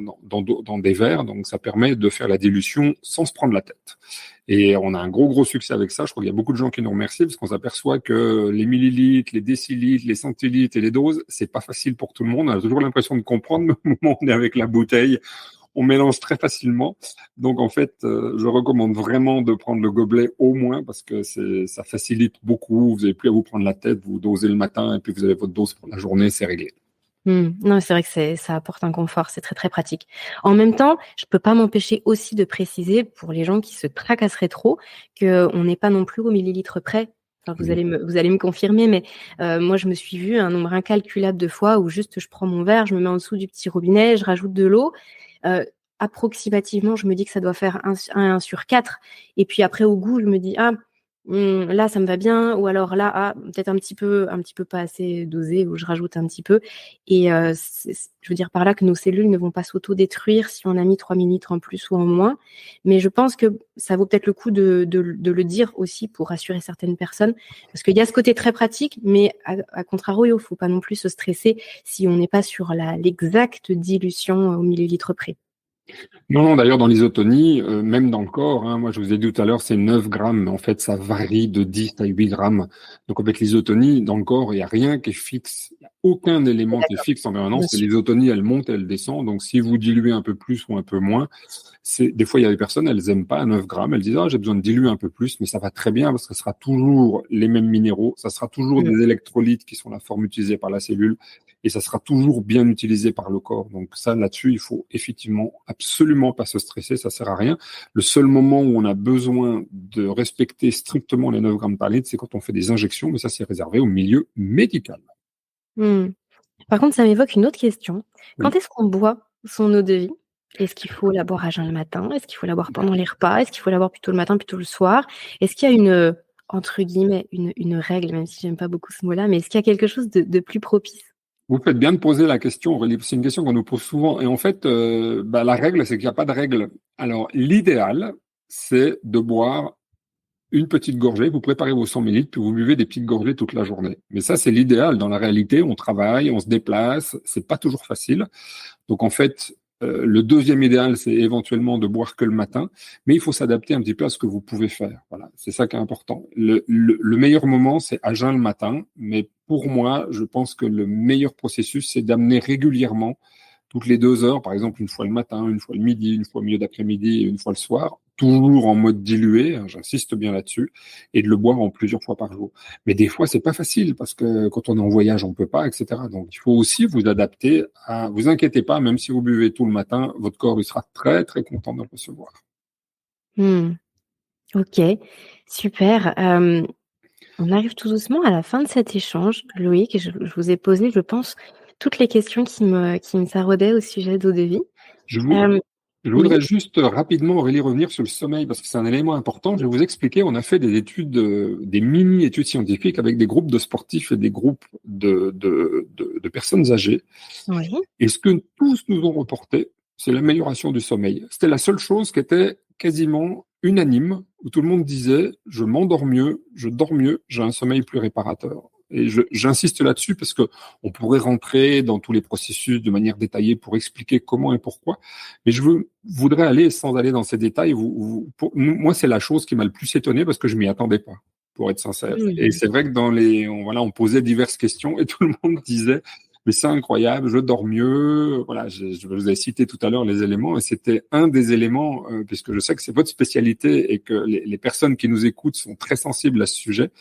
des verres. Donc, ça permet de faire la dilution sans se prendre la tête. Et on a un gros succès avec ça. Je crois qu'il y a beaucoup de gens qui nous remercient parce qu'on s'aperçoit que les millilitres, les décilitres, les centilitres et les doses, c'est pas facile pour tout le monde. On a toujours l'impression de comprendre, mais au moment où on est avec la bouteille, on mélange très facilement. Donc, en fait, je recommande vraiment de prendre le gobelet au moins parce que ça facilite beaucoup. Vous n'avez plus à vous prendre la tête, vous dosez le matin et puis vous avez votre dose pour la journée, c'est réglé. Non, c'est vrai que ça apporte un confort, c'est très très pratique. En même temps, je peux pas m'empêcher aussi de préciser pour les gens qui se tracasseraient trop qu'on n'est pas non plus au millilitre près. Enfin, vous allez me confirmer, mais moi je me suis vue un nombre incalculable de fois où juste je prends mon verre, je me mets en dessous du petit robinet, je rajoute de l'eau. Approximativement, je me dis que ça doit faire 1 sur 4. Et puis après, au goût, je me dis là ça me va bien, ou alors là peut-être un petit peu pas assez dosé, où je rajoute un petit peu, et je veux dire par là que nos cellules ne vont pas s'auto-détruire si on a mis 3 millilitres en plus ou en moins, mais je pense que ça vaut peut-être le coup de le dire aussi pour rassurer certaines personnes, parce qu'il y a ce côté très pratique, mais à contrario, il ne faut pas non plus se stresser si on n'est pas sur l'exacte dilution au millilitre près. Non, d'ailleurs, dans l'isotonie, même dans le corps, moi je vous ai dit tout à l'heure, c'est 9 grammes, mais en fait, ça varie de 10 à 8 grammes. Donc, avec l'isotonie, dans le corps, il n'y a rien qui est fixe. Il n'y a aucun élément qui est fixe en permanence. C'est l'isotonie, elle monte, elle descend. Donc, si vous diluez un peu plus ou un peu moins, des fois, il y a des personnes, elles n'aiment pas 9 grammes. Elles disent, j'ai besoin de diluer un peu plus, mais ça va très bien parce que ce sera toujours les mêmes minéraux. Ça sera toujours des électrolytes qui sont la forme utilisée par la cellule. Et ça sera toujours bien utilisé par le corps. Donc ça, là-dessus, il faut effectivement absolument pas se stresser, ça sert à rien. Le seul moment où on a besoin de respecter strictement les 9 grammes par litre, c'est quand on fait des injections, mais ça, c'est réservé au milieu médical. Par contre, ça m'évoque une autre question. Quand est-ce qu'on boit son eau de vie? Est-ce qu'il faut la boire à jeun le matin? Est-ce qu'il faut la boire pendant les repas? Est-ce qu'il faut la boire plutôt le matin, plutôt le soir? Est-ce qu'il y a entre guillemets, une règle, même si j'aime pas beaucoup ce mot-là, mais est-ce qu'il y a quelque chose de plus propice? Vous faites bien de poser la question, Aurélie. C'est une question qu'on nous pose souvent. Et en fait, la règle, c'est qu'il n'y a pas de règle. Alors, l'idéal, c'est de boire une petite gorgée. Vous préparez vos 100 millilitres, puis vous buvez des petites gorgées toute la journée. Mais ça, c'est l'idéal. Dans la réalité, on travaille, on se déplace. C'est pas toujours facile. Donc, en fait, le deuxième idéal, c'est éventuellement de boire que le matin, mais il faut s'adapter un petit peu à ce que vous pouvez faire. Voilà, c'est ça qui est important. Le meilleur moment, c'est à jeun le matin, mais pour moi, je pense que le meilleur processus, c'est d'amener régulièrement toutes les 2 heures, par exemple, une fois le matin, une fois le midi, une fois au milieu d'après-midi et une fois le soir, toujours en mode dilué, hein, j'insiste bien là-dessus, et de le boire en plusieurs fois par jour. Mais des fois, c'est pas facile parce que quand on est en voyage, on peut pas, etc. Donc, il faut aussi vous adapter à, vous inquiétez pas, même si vous buvez tout le matin, votre corps, il sera très, très content de le recevoir. Hmm. Ok, super. On arrive tout doucement à la fin de cet échange, Loïc. Je vous ai posé, je pense, toutes les questions qui me taraudaient au sujet d'eau de vie. Je vous, Euh, Je oui, voudrais juste rapidement, Aurélie, revenir sur le sommeil parce que c'est un élément important. Je vais vous expliquer, on a fait des études, des mini-études scientifiques avec des groupes de sportifs et des groupes de personnes âgées. oui. Et ce que tous nous ont reporté, c'est l'amélioration du sommeil. C'était la seule chose qui était quasiment unanime, où tout le monde disait, je m'endors mieux, je dors mieux, j'ai un sommeil plus réparateur. Et j'insiste là-dessus parce que on pourrait rentrer dans tous les processus de manière détaillée pour expliquer comment et pourquoi. Mais voudrais aller, sans aller dans ces détails, moi, c'est la chose qui m'a le plus étonné parce que je m'y attendais pas, pour être sincère. Et Hmm. c'est vrai que on posait diverses questions et tout le monde disait, mais c'est incroyable, je dors mieux. Voilà, je vous ai cité tout à l'heure les éléments et c'était un des éléments, puisque je sais que c'est votre spécialité et que les personnes qui nous écoutent sont très sensibles à ce sujet.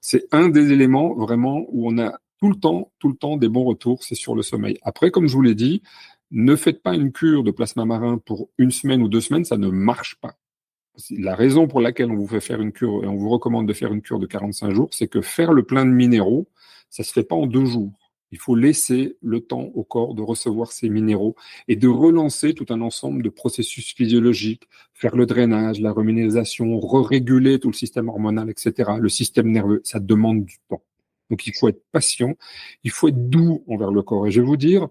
C'est un des éléments vraiment où on a tout le temps des bons retours, c'est sur le sommeil. Après, comme je vous l'ai dit, ne faites pas une cure de plasma marin pour 1 semaine ou 2 semaines, ça ne marche pas. La raison pour laquelle on vous fait faire une cure et on vous recommande de faire une cure de 45 jours, c'est que faire le plein de minéraux, ça se fait pas en 2 jours. Il faut laisser le temps au corps de recevoir ces minéraux et de relancer tout un ensemble de processus physiologiques, faire le drainage, la reminéralisation, réguler tout le système hormonal, etc., le système nerveux. Ça demande du temps. Donc, il faut être patient, il faut être doux envers le corps. Et je vais vous dire,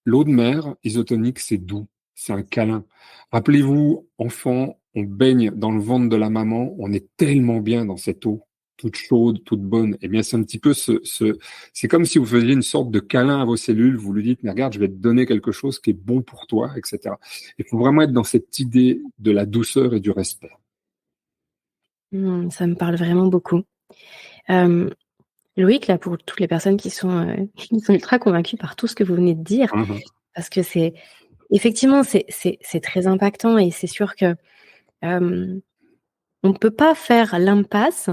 l'eau de mer isotonique, c'est doux, c'est un câlin. Rappelez-vous, enfant, on baigne dans le ventre de la maman, on est tellement bien dans cette eau, toute chaude, toute bonne. Eh bien, c'est un petit peu c'est comme si vous faisiez une sorte de câlin à vos cellules, vous lui dites, mais regarde, je vais te donner quelque chose qui est bon pour toi, etc. Il faut vraiment être dans cette idée de la douceur et du respect. Ça me parle vraiment beaucoup. Euh, Loïc, là, pour toutes les personnes qui sont ultra convaincues par tout ce que vous venez de dire, Mhm. parce que effectivement, c'est très impactant et c'est sûr que on ne peut pas faire l'impasse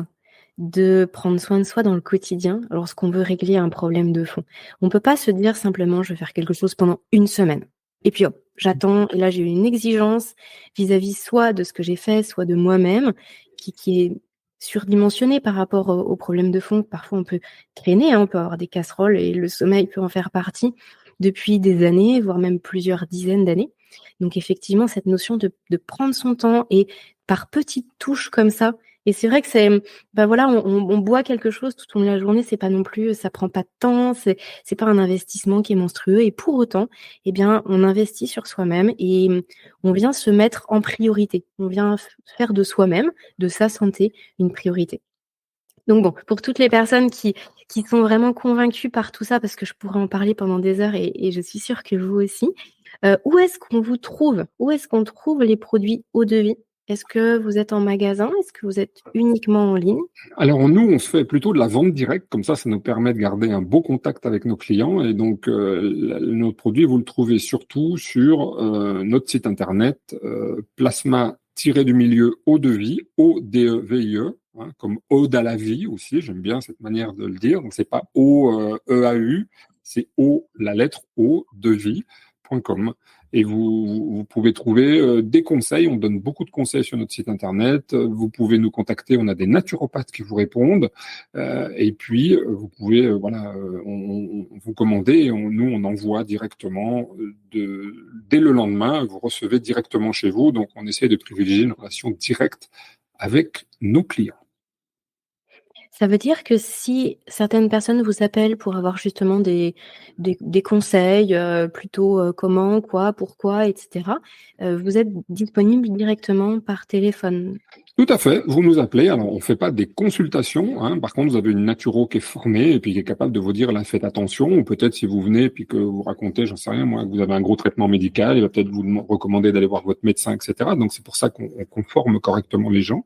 de prendre soin de soi dans le quotidien lorsqu'on veut régler un problème de fond. On ne peut pas se dire simplement, je vais faire quelque chose pendant une semaine. Et puis hop, j'attends. Et là, j'ai une exigence vis-à-vis soit de ce que j'ai fait, soit de moi-même, qui est surdimensionnée par rapport aux problèmes de fond que parfois on peut traîner. On peut avoir des casseroles et le sommeil peut en faire partie depuis des années, voire même plusieurs dizaines d'années. Donc effectivement, cette notion de prendre son temps et par petites touches comme ça. Et c'est vrai que voilà, on boit quelque chose tout au long de la journée, c'est pas non plus, ça prend pas de temps, c'est pas un investissement qui est monstrueux. Et pour autant, eh bien, on investit sur soi-même et on vient se mettre en priorité. On vient faire de soi-même, de sa santé, une priorité. Donc bon, pour toutes les personnes qui sont vraiment convaincues par tout ça, parce que je pourrais en parler pendant des heures et je suis sûre que vous aussi, où est-ce qu'on vous trouve? Où est-ce qu'on trouve les produits eau de vie? Est-ce que vous êtes en magasin? Est-ce que vous êtes uniquement en ligne? Alors nous, on se fait plutôt de la vente directe, comme ça nous permet de garder un beau contact avec nos clients. Et donc, notre produit, vous le trouvez surtout sur notre site internet, plasma-du-milieu eau de vie, O-D-E-V-I-E, hein, comme ode à la vie aussi, j'aime bien cette manière de le dire. Donc, c'est pas O, E-A-U, c'est O, la lettre O, de vie.com. Et vous pouvez trouver des conseils. On donne beaucoup de conseils sur notre site internet. Vous pouvez nous contacter. On a des naturopathes qui vous répondent. Et puis, vous pouvez, vous commander et nous, on envoie directement dès le lendemain. Vous recevez directement chez vous. Donc, on essaie de privilégier une relation directe avec nos clients. Ça veut dire que si certaines personnes vous appellent pour avoir justement des conseils, plutôt comment, quoi, pourquoi, etc., vous êtes disponible directement par téléphone? Tout à fait, vous nous appelez. Alors, on ne fait pas des consultations, hein. Par contre, vous avez une naturo qui est formée et puis qui est capable de vous dire, là, faites attention. Ou peut-être si vous venez et puis que vous racontez, j'en sais rien, moi, que vous avez un gros traitement médical, il va peut-être vous recommander d'aller voir votre médecin, etc. Donc, c'est pour ça qu'on forme correctement les gens.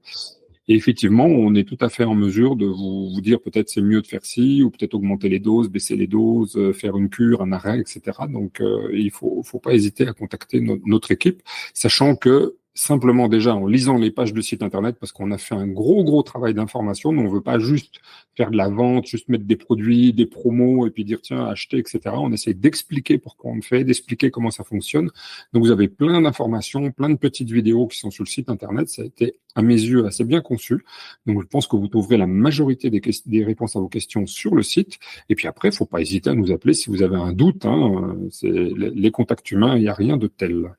Et effectivement, on est tout à fait en mesure de vous dire peut-être c'est mieux de faire ci, ou peut-être augmenter les doses, baisser les doses, faire une cure, un arrêt, etc. Donc, il faut pas hésiter à contacter notre équipe, sachant que simplement déjà en lisant les pages de site internet, parce qu'on a fait un gros travail d'information, nous on veut pas juste faire de la vente, juste mettre des produits, des promos et puis dire tiens achetez, etc. On essaie d'expliquer pourquoi on le fait, d'expliquer comment ça fonctionne. Donc vous avez plein d'informations, plein de petites vidéos qui sont sur le site internet. Ça a été à mes yeux assez bien conçu. Donc je pense que vous trouverez la majorité des réponses à vos questions sur le site. Et puis après, il faut pas hésiter à nous appeler si vous avez un doute. C'est les contacts humains, il n'y a rien de tel.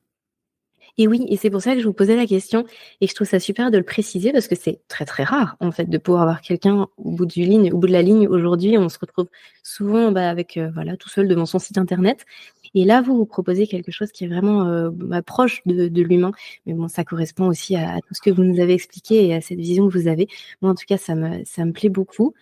Et oui, et c'est pour ça que je vous posais la question et je trouve ça super de le préciser parce que c'est très rare en fait de pouvoir avoir quelqu'un au bout de la ligne. Aujourd'hui, on se retrouve souvent avec voilà tout seul devant son site internet. Et là, vous proposez quelque chose qui est vraiment proche de l'humain. Mais bon, ça correspond aussi à tout ce que vous nous avez expliqué et à cette vision que vous avez. Moi, en tout cas, ça me plaît beaucoup.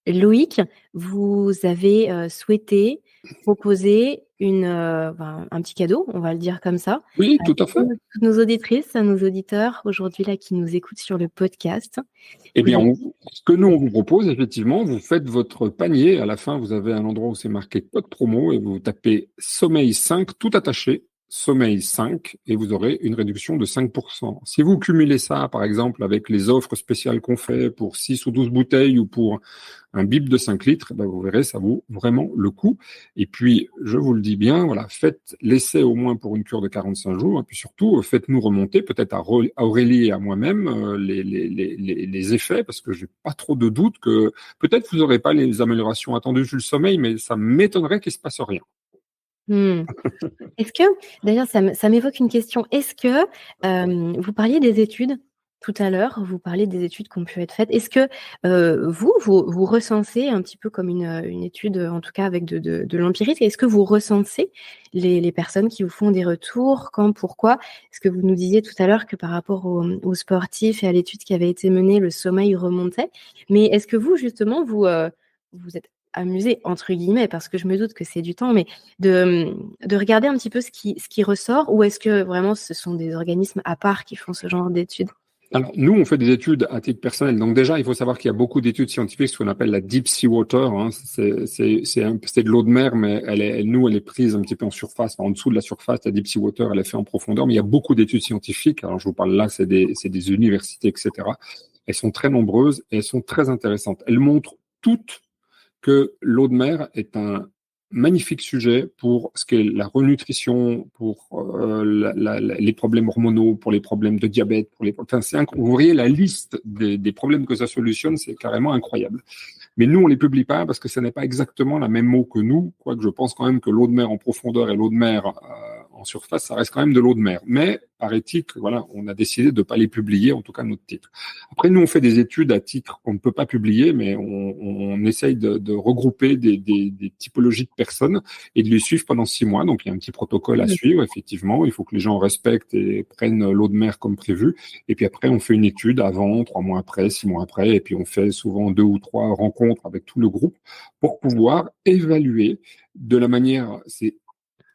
Loïc, vous avez souhaité proposer un petit cadeau, on va le dire comme ça, Oui, à tout à fait. toutes nos auditrices, à nos auditeurs aujourd'hui là qui nous écoutent sur le podcast. Eh Vous bien, avez- ce que nous, on vous propose, effectivement, vous faites votre panier. À la fin, vous avez un endroit où c'est marqué code promo et vous tapez Sommeil 5, tout attaché, Sommeil 5, et vous aurez une réduction de 5%. Si vous cumulez ça, par exemple, avec les offres spéciales qu'on fait pour 6 ou 12 bouteilles ou pour un bib de 5 litres, ben vous verrez, ça vaut vraiment le coup. Et puis, je vous le dis bien, voilà, faites l'essai au moins pour une cure de 45 jours. Et puis surtout, faites-nous remonter, peut-être à Aurélie et à moi-même, les effets, parce que j'ai pas trop de doute que peut-être vous n'aurez pas les améliorations attendues sur le sommeil, mais ça m'étonnerait qu'il se passe rien. Hmm. Est-ce que, d'ailleurs, ça m'évoque une question. Est-ce que vous parliez des études tout à l'heure, vous parliez des études qui ont pu être faites. Est-ce que vous recensez un petit peu comme une étude, en tout cas avec de l'empirisme, est-ce que vous recensez les personnes qui vous font des retours, quand, pourquoi? Est-ce que vous nous disiez tout à l'heure que par rapport aux sportifs et à l'étude qui avait été menée, le sommeil remontait, mais est-ce que vous, justement, vous êtes amusé, entre guillemets, parce que je me doute que c'est du temps, mais de regarder un petit peu ce qui ressort, ou est-ce que vraiment ce sont des organismes à part qui font ce genre d'études? Alors, nous, on fait des études à titre personnel. Donc déjà, il faut savoir qu'il y a beaucoup d'études scientifiques, ce qu'on appelle la deep sea water. C'est de l'eau de mer, mais elle est prise un petit peu en surface, en dessous de la surface. La deep sea water, elle est faite en profondeur, mais il y a beaucoup d'études scientifiques. Alors, je vous parle là, c'est des universités, etc. Elles sont très nombreuses et elles sont très intéressantes. Elles montrent toutes que l'eau de mer est un magnifique sujet pour ce qu'est la renutrition, pour les problèmes hormonaux, pour les problèmes de diabète, vous voyez la liste des problèmes que ça solutionne, c'est carrément incroyable. Mais nous, on les publie pas parce que ce n'est pas exactement la même eau que nous, quoique je pense quand même que l'eau de mer en profondeur et l'eau de mer en surface, ça reste quand même de l'eau de mer. Mais par éthique, voilà, on a décidé de ne pas les publier, en tout cas notre titre. Après, nous, on fait des études à titre qu'on ne peut pas publier, mais on essaye de regrouper des typologies de personnes et de les suivre pendant 6 mois. Donc, il y a un petit protocole à suivre, effectivement. Il faut que les gens respectent et prennent l'eau de mer comme prévu. Et puis après, on fait une étude avant, 3 mois après, 6 mois après, et puis on fait souvent 2 ou 3 rencontres avec tout le groupe pour pouvoir évaluer de la manière, c'est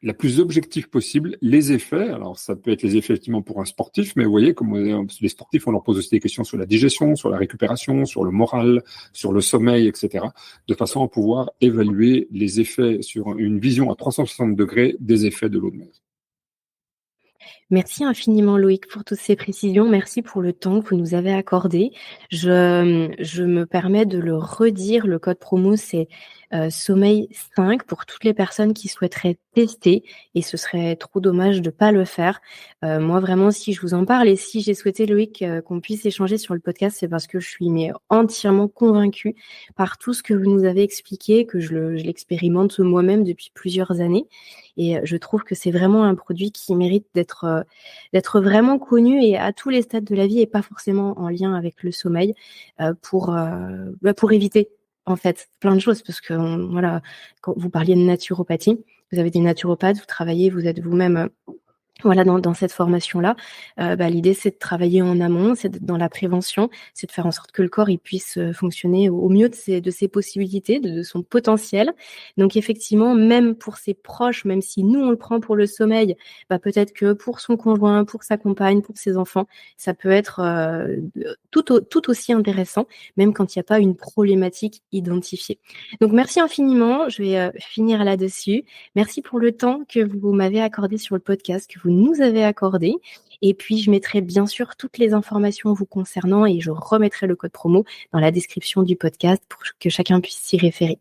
la plus objective possible les effets. Alors, ça peut être les effets effectivement pour un sportif, mais vous voyez, comme les sportifs, on leur pose aussi des questions sur la digestion, sur la récupération, sur le moral, sur le sommeil, etc., de façon à pouvoir évaluer les effets sur une vision à 360 degrés des effets de l'eau de mer. Merci infiniment Loïc pour toutes ces précisions. Merci pour le temps que vous nous avez accordé. Je me permets de le redire. Le code promo, c'est Sommeil 5 pour toutes les personnes qui souhaiteraient tester et ce serait trop dommage de pas le faire. Moi, vraiment, si je vous en parle et si j'ai souhaité, Loïc, qu'on puisse échanger sur le podcast, c'est parce que je suis entièrement convaincue par tout ce que vous nous avez expliqué, que je l'expérimente moi-même depuis plusieurs années. Et je trouve que c'est vraiment un produit qui mérite d'être vraiment connu et à tous les stades de la vie et pas forcément en lien avec le sommeil pour éviter en fait plein de choses parce que voilà, quand vous parliez de naturopathie, vous avez des naturopathes, vous travaillez, vous êtes vous-même Voilà, dans cette formation-là, l'idée, c'est de travailler en amont, c'est d'être dans la prévention, c'est de faire en sorte que le corps, il puisse, fonctionner au mieux de ses possibilités, de son potentiel. Donc effectivement, même pour ses proches, même si nous, on le prend pour le sommeil, peut-être que pour son conjoint, pour sa compagne, pour ses enfants, ça peut être, tout aussi intéressant, même quand il y a pas une problématique identifiée. Donc merci infiniment, je vais, finir là-dessus. Merci pour le temps que vous m'avez accordé sur le podcast, que vous nous avez accordé. Et puis, je mettrai bien sûr toutes les informations vous concernant et je remettrai le code promo dans la description du podcast pour que chacun puisse s'y référer.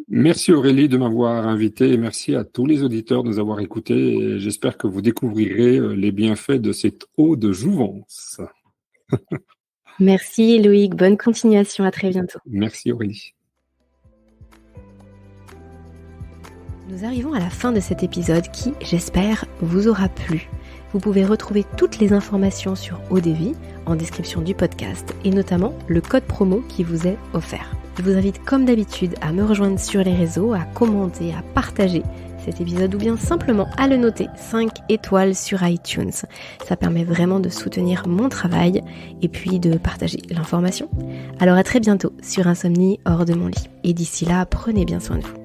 Merci Aurélie de m'avoir invité et merci à tous les auditeurs de nous avoir écoutés. Et j'espère que vous découvrirez les bienfaits de cette eau de jouvence. Merci Loïc, bonne continuation, à très bientôt. Merci Aurélie. Nous arrivons à la fin de cet épisode qui, j'espère, vous aura plu. Vous pouvez retrouver toutes les informations sur Eau-de-Vie en description du podcast et notamment le code promo qui vous est offert. Je vous invite comme d'habitude à me rejoindre sur les réseaux, à commenter, à partager cet épisode ou bien simplement à le noter 5 étoiles sur iTunes. Ça permet vraiment de soutenir mon travail et puis de partager l'information. Alors à très bientôt sur Insomnie hors de mon lit. Et d'ici là, prenez bien soin de vous.